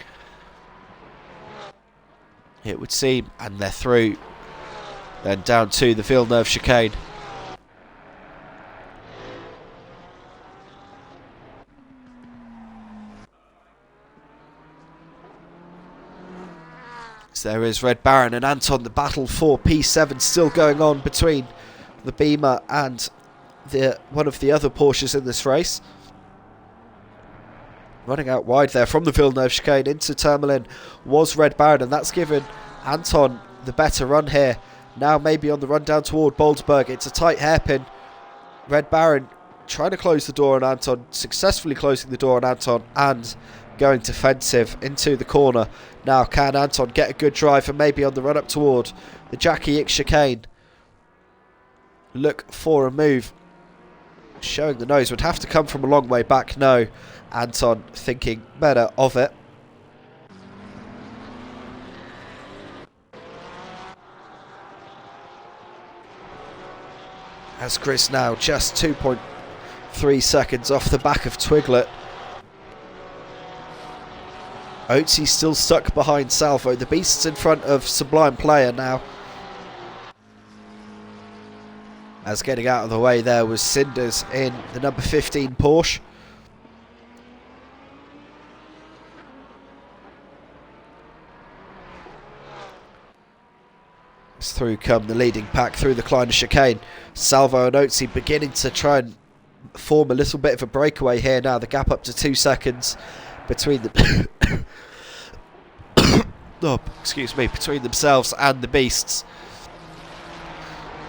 it would seem, and they're through. Then down to the Villeneuve chicane. So there is Red Baron and Anton. The battle for P7 still going on between the Beamer and one of the other Porsches in this race. Running out wide there from the Villeneuve chicane into Tourmalin was Red Baron, and that's given Anton the better run here. Now maybe on the run down toward Boldberg. It's a tight hairpin. Red Baron trying to close the door on Anton, successfully closing the door on Anton and going defensive into the corner. Now can Anton get a good drive and maybe on the run up toward the Jackie Ick chicane look for a move? Showing the nose would have to come from a long way back. No, Anton thinking better of it. As Chris now just 2.3 seconds off the back of Twiglet. Otzi still stuck behind Salvo. The Beast's in front of Sublime Player now. As getting out of the way there was Cinders in the number 15 Porsche. As through come the leading pack through the Kleiner chicane. Salvo and Otzi beginning to try and form a little bit of a breakaway here now. The gap up to 2 seconds between them. Between themselves and the Beasts.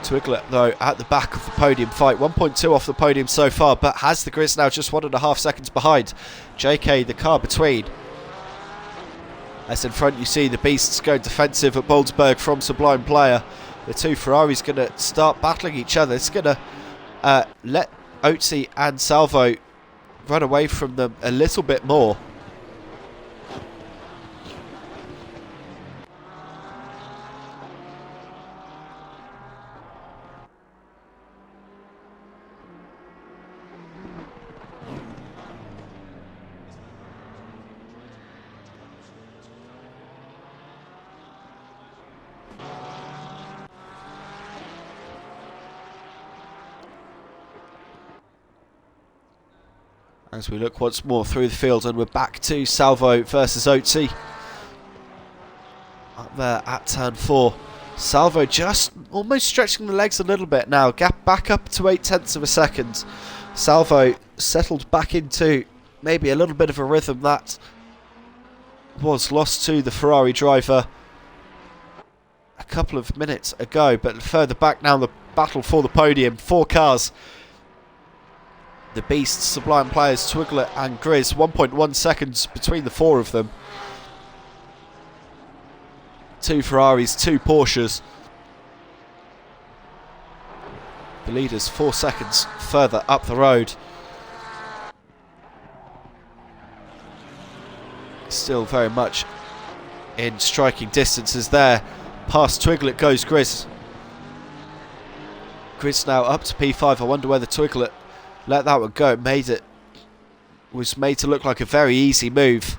Twiglet though at the back of the podium fight, 1.2 off the podium so far, but has the Grizz now just 1.5 seconds behind. JK the car between. As in front you see the Beasts going defensive at Boldberg from Sublime Player. The two Ferraris going to start battling each other. It's going to let Otzi and Salvo run away from them a little bit more. As we look once more through the field, and we're back to Salvo versus Otzi. Up there at turn 4. Salvo just almost stretching the legs a little bit now. Gap back up to 0.8 of a second. Salvo settled back into maybe a little bit of a rhythm that was lost to the Ferrari driver a couple of minutes ago. But further back now, the battle for the podium. 4 cars. The Beasts, Sublime Players, Twiglet and Grizz, 1.1 seconds between the 4 of them. 2 Ferraris, 2 Porsches. The leaders 4 seconds further up the road. Still very much in striking distances there. Past Twiglet goes Grizz. Grizz now up to P5. I wonder whether Twiglet let that one go. Made it was made to look like a very easy move.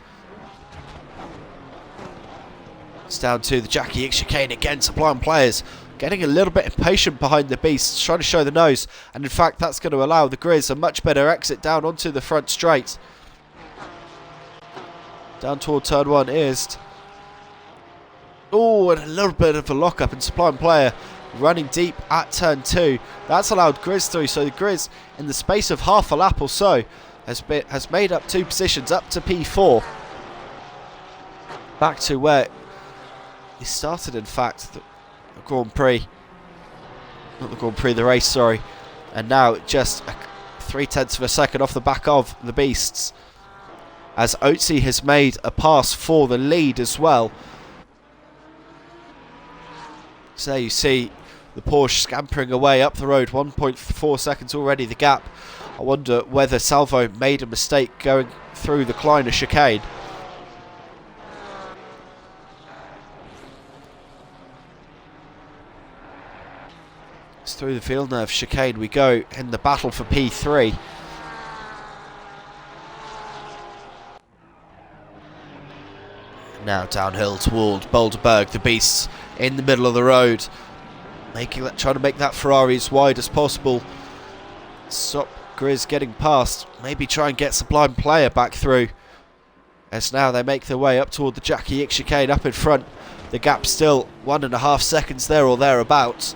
It's down to the Jackie X chicane again. Supply and players getting a little bit impatient behind the beasts, trying to show the nose, and in fact that's going to allow the Grizz a much better exit down onto the front straight. Down toward turn 1 is. Oh, and a little bit of a lock-up, and Supply and Player running deep at turn 2. That's allowed Grizz through, so the Grizz, in the space of half a lap or so, has made up 2 positions up to P4. Back to where he started, in fact, the Grand Prix. Not the Grand Prix, the race, sorry. And now just 0.3 of a second off the back of the beasts, as Oatsy has made a pass for the lead as well. So there you see the Porsche scampering away up the road, 1.4 seconds already the gap. I wonder whether Salvo made a mistake going through the Kleiner chicane. It's through the field nerve chicane we go in the battle for P3. Now downhill toward Boulderberg, the beasts in the middle of the road, trying to make that Ferrari as wide as possible. Stop Grizz getting past, maybe try and get Sublime Player back through, as now they make their way up toward the Jackie X chicane up in front. The gap still 1.5 seconds there or thereabouts.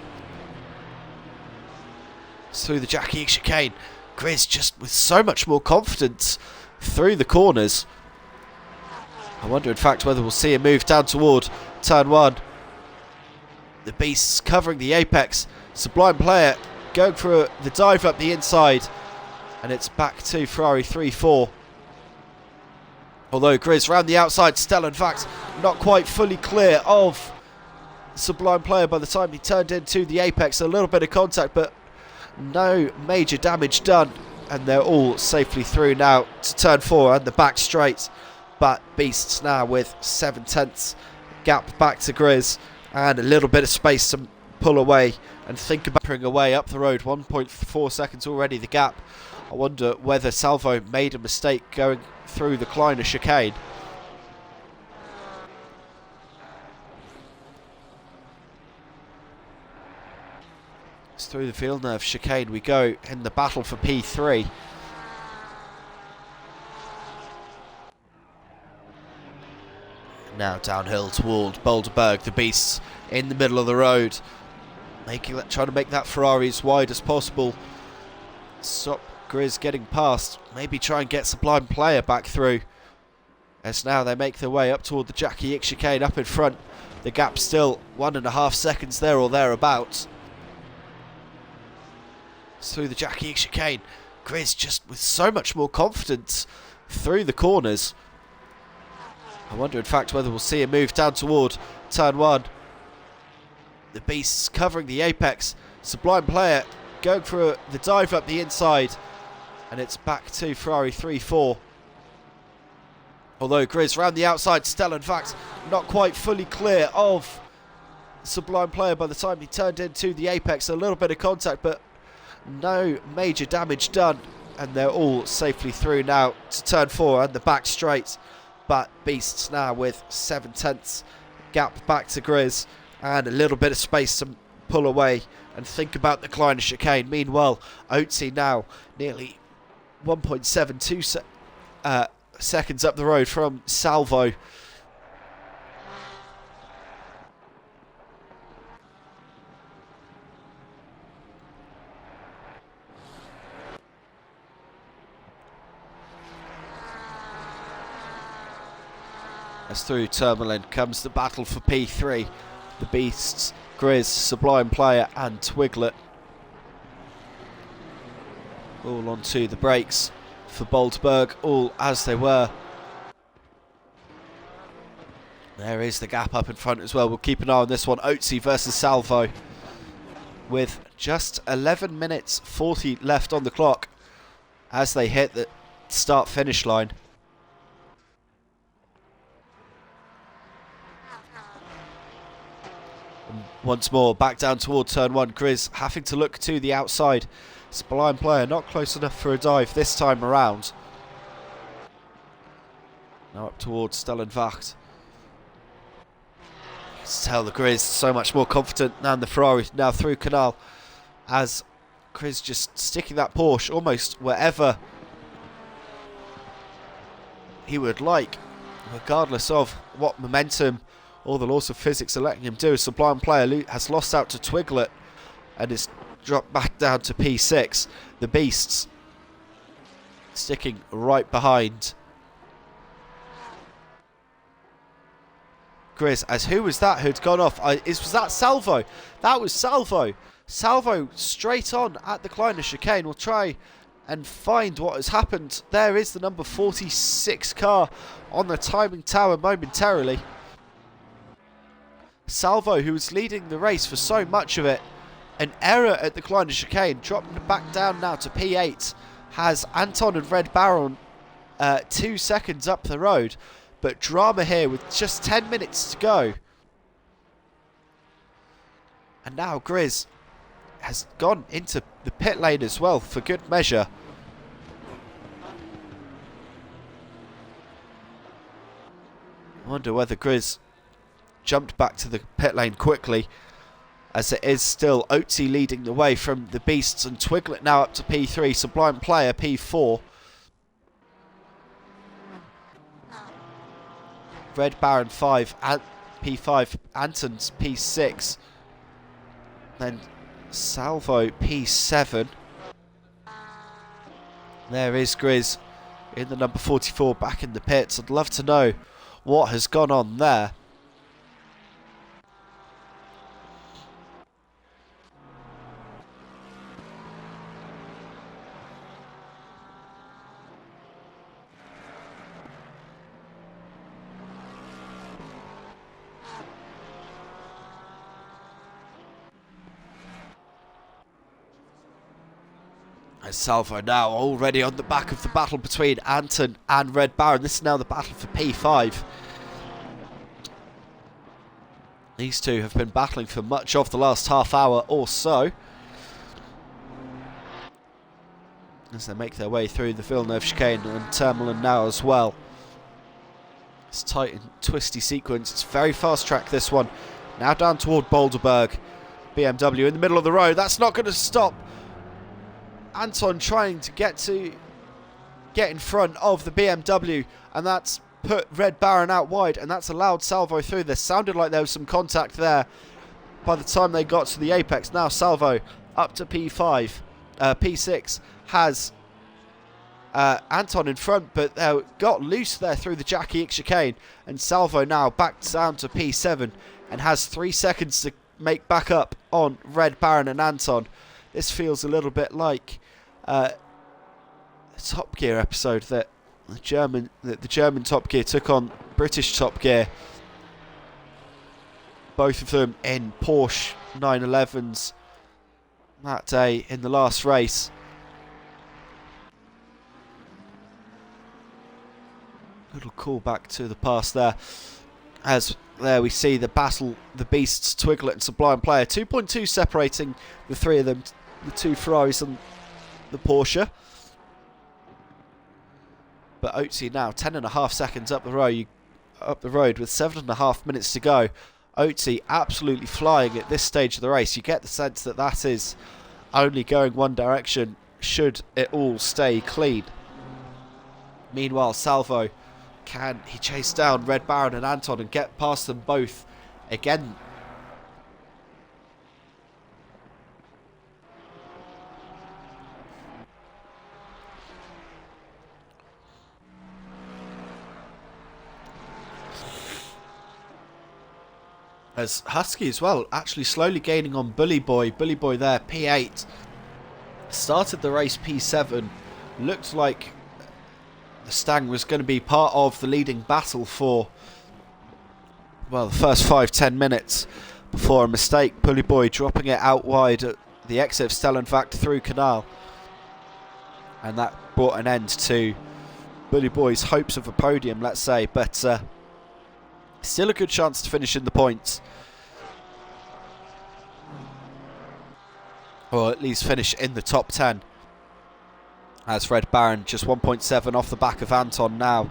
It's through the Jackie X chicane. Grizz just with so much more confidence through the corners. I wonder in fact whether we'll see a move down toward turn 1. The beasts covering the apex. Sublime Player going for the dive up the inside, and it's back to Ferrari 3-4. Although Grizz round the outside, still in fact not quite fully clear of Sublime Player by the time he turned into the apex. A little bit of contact, but no major damage done, and they're all safely through now to turn 4 and the back straight. But beasts now with 0.7 gap back to Grizz, and a little bit of space to pull away and think about pulling away up the road, 1.4 seconds already the gap. I wonder whether Salvo made a mistake going through the Kleiner chicane. It's through the field nerve chicane we go in the battle for P3. Now downhill toward Boulderberg, the beasts in the middle of the road, trying to make that Ferrari as wide as possible. Stop Grizz getting past, maybe try and get Sublime Player back through, as now they make their way up toward the Jackie X chicane up in front. The gap still 1.5 seconds there or thereabouts. It's through the Jackie X chicane. Grizz just with so much more confidence through the corners. I wonder in fact whether we'll see a move down toward turn 1. The beasts covering the apex. Sublime Player going for the dive up the inside, and it's back to Ferrari 3-4. Although Grizz round the outside, still in fact not quite fully clear of Sublime Player by the time he turned into the apex. A little bit of contact, but no major damage done, and they're all safely through now to turn 4 and the back straight. But beasts now with 0.7 gap back to Grizz, and a little bit of space to pull away and think about the Kleiner chicane. Meanwhile, Oatsy now nearly 1.72 seconds up the road from Salvo. As through Tourmaline comes the battle for P3. The beasts, Grizz, Sublime Player and Twiglet, all onto the brakes for Boulderberg, all as they were. There is the gap up in front as well. We'll keep an eye on this one. Oatsy versus Salvo, with just 11 minutes 40 left on the clock as they hit the start-finish line. Once more, back down toward turn 1. Grizz having to look to the outside. Sublime Player not close enough for a dive this time around. Now up towards Stellenvacht. You can tell the Grizz so much more confident than the Ferrari now through Canal, as Grizz just sticking that Porsche almost wherever he would like, regardless of what momentum or the laws of physics are letting him do. Sublime Player has lost out to Twiglet and is dropped back down to P6. The Beasts sticking right behind Grizz. As who was that who'd gone off? Was that Salvo? That was Salvo. Salvo straight on at the Kleiner chicane. We'll try and find what has happened. There is the number 46 car on the timing tower momentarily. Salvo, who was leading the race for so much of it, an error at the Kleiner chicane, dropping back down now to P8, has Anton and Red Baron 2 seconds up the road. But drama here with just 10 minutes to go. And now Grizz has gone into the pit lane as well for good measure. I wonder whether Grizz jumped back to the pit lane quickly, as it is still Oatsy leading the way from the Beasts, and Twiglet now up to P3, Sublime Player P4. Red Baron 5, P5, Anton's P6. Then Salvo P7. There is Grizz in the number 44 back in the pits. I'd love to know what has gone on there. As Salvo now already on the back of the battle between Anton and Red Baron. This is now the battle for P5. These two have been battling for much of the last half hour or so, as they make their way through the Villeneuve chicane and Tourmaline now as well. It's tight and twisty sequence. It's very fast track, this one. Now down toward Boulderberg. BMW in the middle of the road. That's not going to stop Anton trying to get in front of the BMW, and that's put Red Baron out wide, and that's allowed Salvo through. There sounded like there was some contact there by the time they got to the apex. Now Salvo up to P5. P6 has Anton in front, but they got loose there through the Jackie X chicane, and Salvo now back down to P7 and has 3 seconds to make back up on Red Baron and Anton. This feels a little bit like the Top Gear episode that the German Top Gear took on British Top Gear. Both of them in Porsche 911s that day in the last race. Little call back to the past there. As there we see the battle, the Beasts, Twiglet and Sublime Player. 2.2 separating the three of them, the two Ferraris and the Porsche. But Oatsy now 10.5 seconds up the road with 7.5 minutes to go. Oatsy absolutely flying at this stage of the race. You get the sense that that is only going one direction should it all stay clean. Meanwhile, Salvo, can he chase down Red Baron and Anton and get past them both again? As Husky as well, actually slowly gaining on Bully Boy. Bully Boy there, P8. Started the race P7. Looked like the Stang was going to be part of the leading battle for, well, the first 5-10 minutes before a mistake. Bully Boy dropping it out wide at the exit of Stellenvacht through Canal. And that brought an end to Bully Boy's hopes of a podium, let's say. But still a good chance to finish in the points. Or at least finish in the top 10. As Red Baron just 1.7 off the back of Anton now.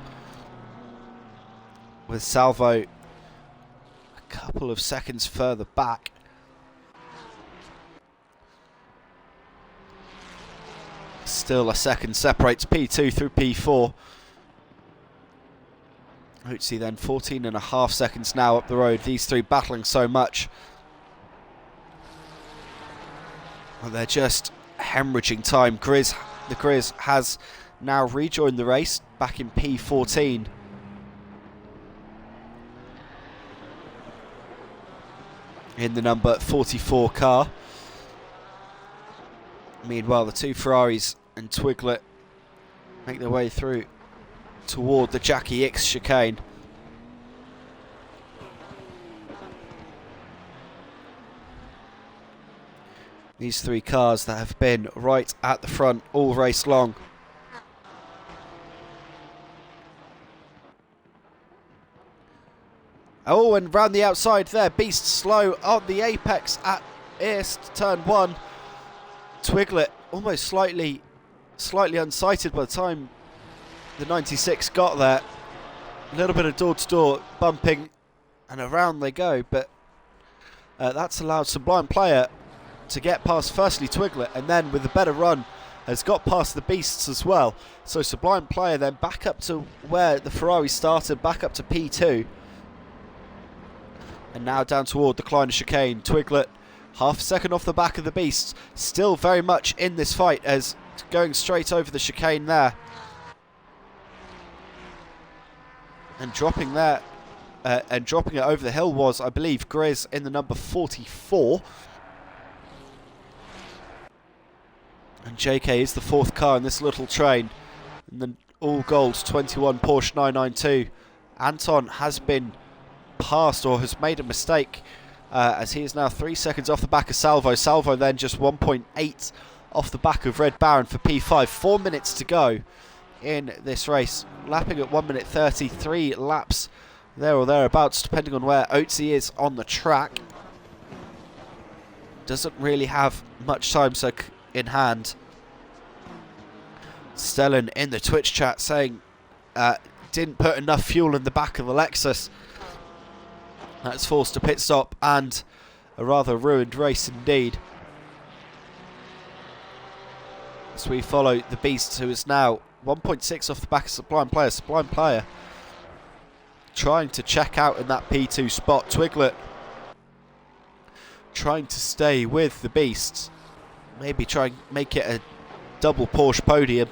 with Salvo a couple of seconds further back. Still a second separates P2 through P4. Hootsy then 14.5 seconds now up the road. These three battling so much. Well, they're just hemorrhaging time. The Grizz has now rejoined the race back in P14. In the number 44 car. Meanwhile, the two Ferraris and Twiglet make their way through toward the Jackie X chicane. These three cars that have been right at the front all race long. Oh, and round the outside there, Beast slow on the apex at East, turn 1. Twiglet almost slightly unsighted by the time the 96 got there. A little bit of door-to-door bumping, and around they go, but that's allowed Sublime Player to get past firstly Twiglet, and then with a better run has got past the Beasts as well. So Sublime Player then back up to where the Ferrari started, back up to P2. And now down toward the Kleiner chicane. Twiglet half a second off the back of the Beasts, still very much in this fight as going straight over the chicane there. And dropping there, and dropping it over the hill was, I believe, Grizz in the number 44. And JK is the fourth car in this little train. And the all gold 21 Porsche 992. Anton has been passed or has made a mistake as he is now 3 seconds off the back of Salvo. Salvo then just 1.8 off the back of Red Baron for P5. 4 minutes to go in this race. Lapping at 1 minute 33 laps there or thereabouts, depending on where Oatsy is on the track. Doesn't really have much time in hand. Stellan in the Twitch chat saying didn't put enough fuel in the back of the Lexus. That's forced a pit stop and a rather ruined race indeed. As we follow the Beast, who is now 1.6 off the back of Sublime Player. Sublime Player trying to check out in that P2 spot. Twiglet trying to stay with the Beasts. Maybe try and make it a double Porsche podium.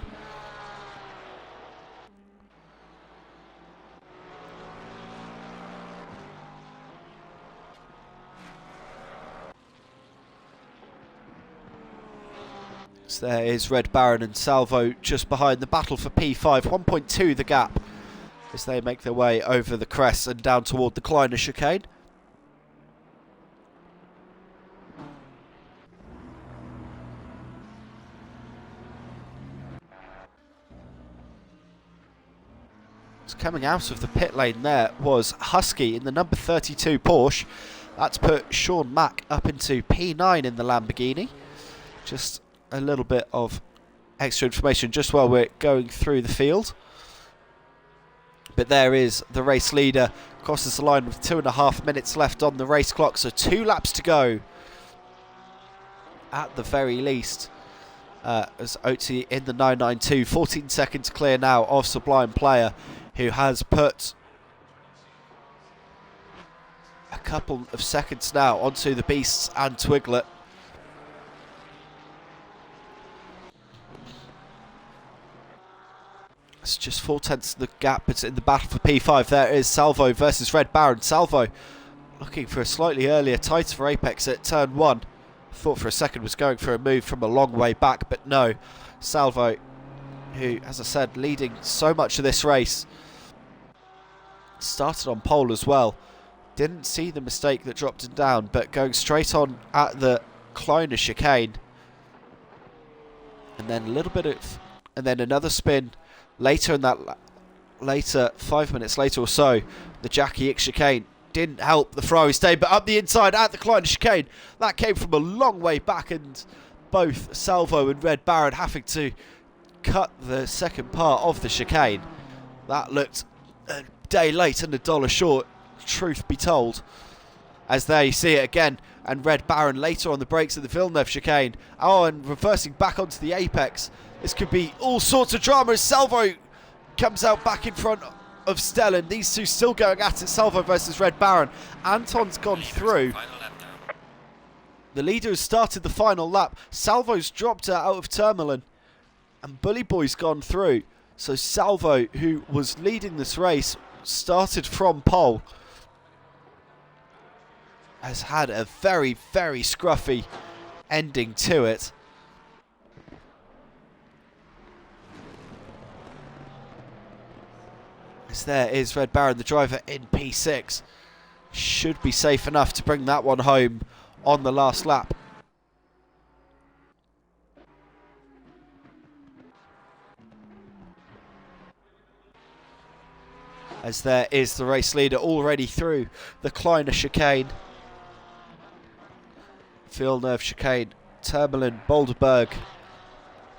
So there is Red Baron and Salvo just behind. The battle for P5, 1.2 the gap as they make their way over the crest and down toward the Kleiner chicane. So coming out of the pit lane there was Husky in the number 32 Porsche. That's put Sean Mack up into P9 in the Lamborghini. Just a little bit of extra information just while we're going through the field. But there is the race leader, crosses the line with 2.5 minutes left on the race clock, so 2 laps to go at the very least. As Oatsy in the 992, 14 seconds clear now of Sublime Player, who has put a couple of seconds now onto the Beasts and Twiglet. It's just 4/10 of the gap. It's in the battle for P5. There is Salvo versus Red Baron. Salvo looking for a slightly earlier, tighter apex at turn 1. Thought for a second was going for a move from a long way back, but no. Salvo, who, as I said, leading so much of this race, started on pole as well. Didn't see the mistake that dropped him down, but going straight on at the Kleiner chicane. And then a little bit of, and then another spin later in that, 5 minutes later or so, the Jackie X chicane didn't help the Ferrari stay, but up the inside at the Kleiner chicane, that came from a long way back, and both Salvo and Red Baron having to cut the second part of the chicane. That looked day late and $1 short, truth be told. As there you see it again, and Red Baron later on the brakes of the Villeneuve chicane. Oh, and reversing back onto the apex. This could be all sorts of drama as Salvo comes out back in front of Stellan. These two still going at it, Salvo versus Red Baron. Anton's gone through. The leader has started the final lap. Salvo's dropped out of Tourmaline, and Bully Boy's gone through. So Salvo, who was leading this race, started from pole, has had a very, very scruffy ending to it. As there is Red Baron, the driver in P6. Should be safe enough to bring that one home on the last lap. As there is the race leader already through the Kleiner chicane. Villeneuve chicane, Tourmaline, Boulderberg,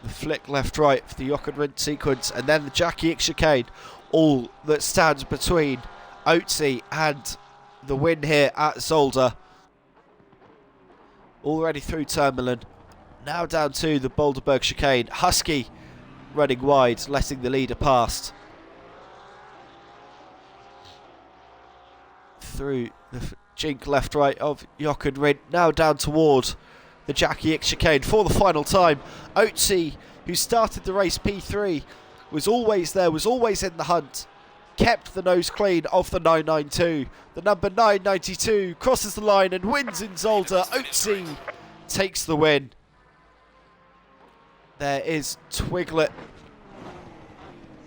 the flick left-right for the Jochen sequence, and then the Jackie Ick chicane. All that stands between Otzi and the win here at Zolder. Already through Tourmaline. Now down to the Boulderberg chicane. Husky running wide, letting the leader past. Through the jink left-right of Jochen Rindt. Now down toward the Jackie Ick chicane for the final time. Otzi, who started the race P3, was always there, was always in the hunt. Kept the nose clean of the 992. The number 992 crosses the line and wins in Zolder. Otzi takes the win. There is Twiglet,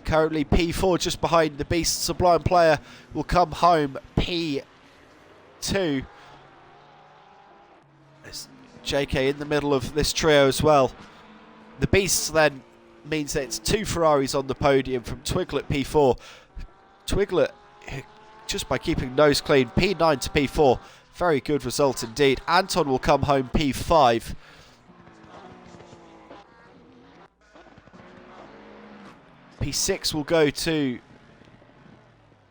currently P4 just behind the Beast. Sublime Player will come home P2. There's JK in the middle of this trio as well. The Beasts then means that it's 2 Ferraris on the podium from Twiglet P4. Twiglet, just by keeping nose clean, P9 to P4. Very good result indeed. Anton will come home P5. P6 will go to...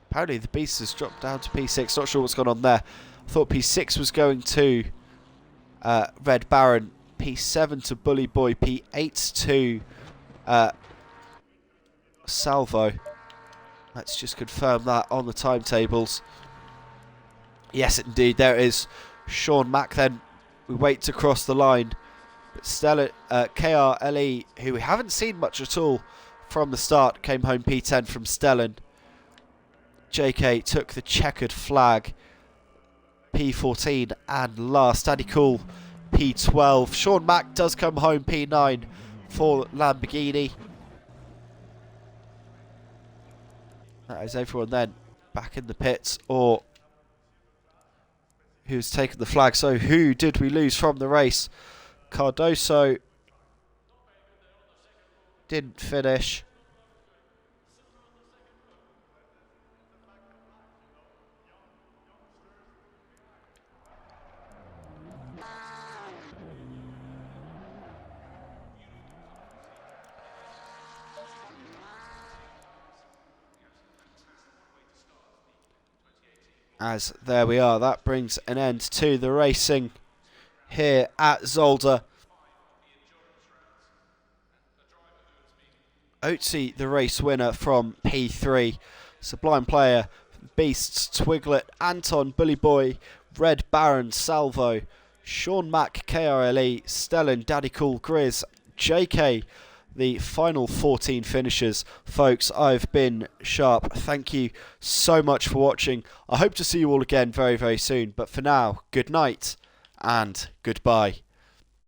Apparently the Beast has dropped down to P6. Not sure what's gone on there. I thought P6 was going to Red Baron. P7 to Bully Boy. P8 to Salvo. Let's just confirm that on the timetables. Yes, indeed, there it is. Sean Mack then. We wait to cross the line. But Stella, KRLE, who we haven't seen much at all from the start, came home P10 from Stellan. JK took the checkered flag. P14 and last. Daddy Cool, P12. Sean Mack does come home P9 for Lamborghini. That is everyone then back in the pits, or who's taken the flag. So who did we lose from the race? Cardoso didn't finish. As there we are, that brings an end to the racing here at Zolder. Otzi, the race winner from P3. Sublime Player, Beasts, Twiglet, Anton, Bully Boy, Red Baron, Salvo, Sean Mack, KRLE, Stellan, Daddy Cool, Grizz, JK, the final 14 finishers. Folks, I've been Sharp. Thank you so much for watching. I hope to see you all again very, very soon. But for now, good night and goodbye.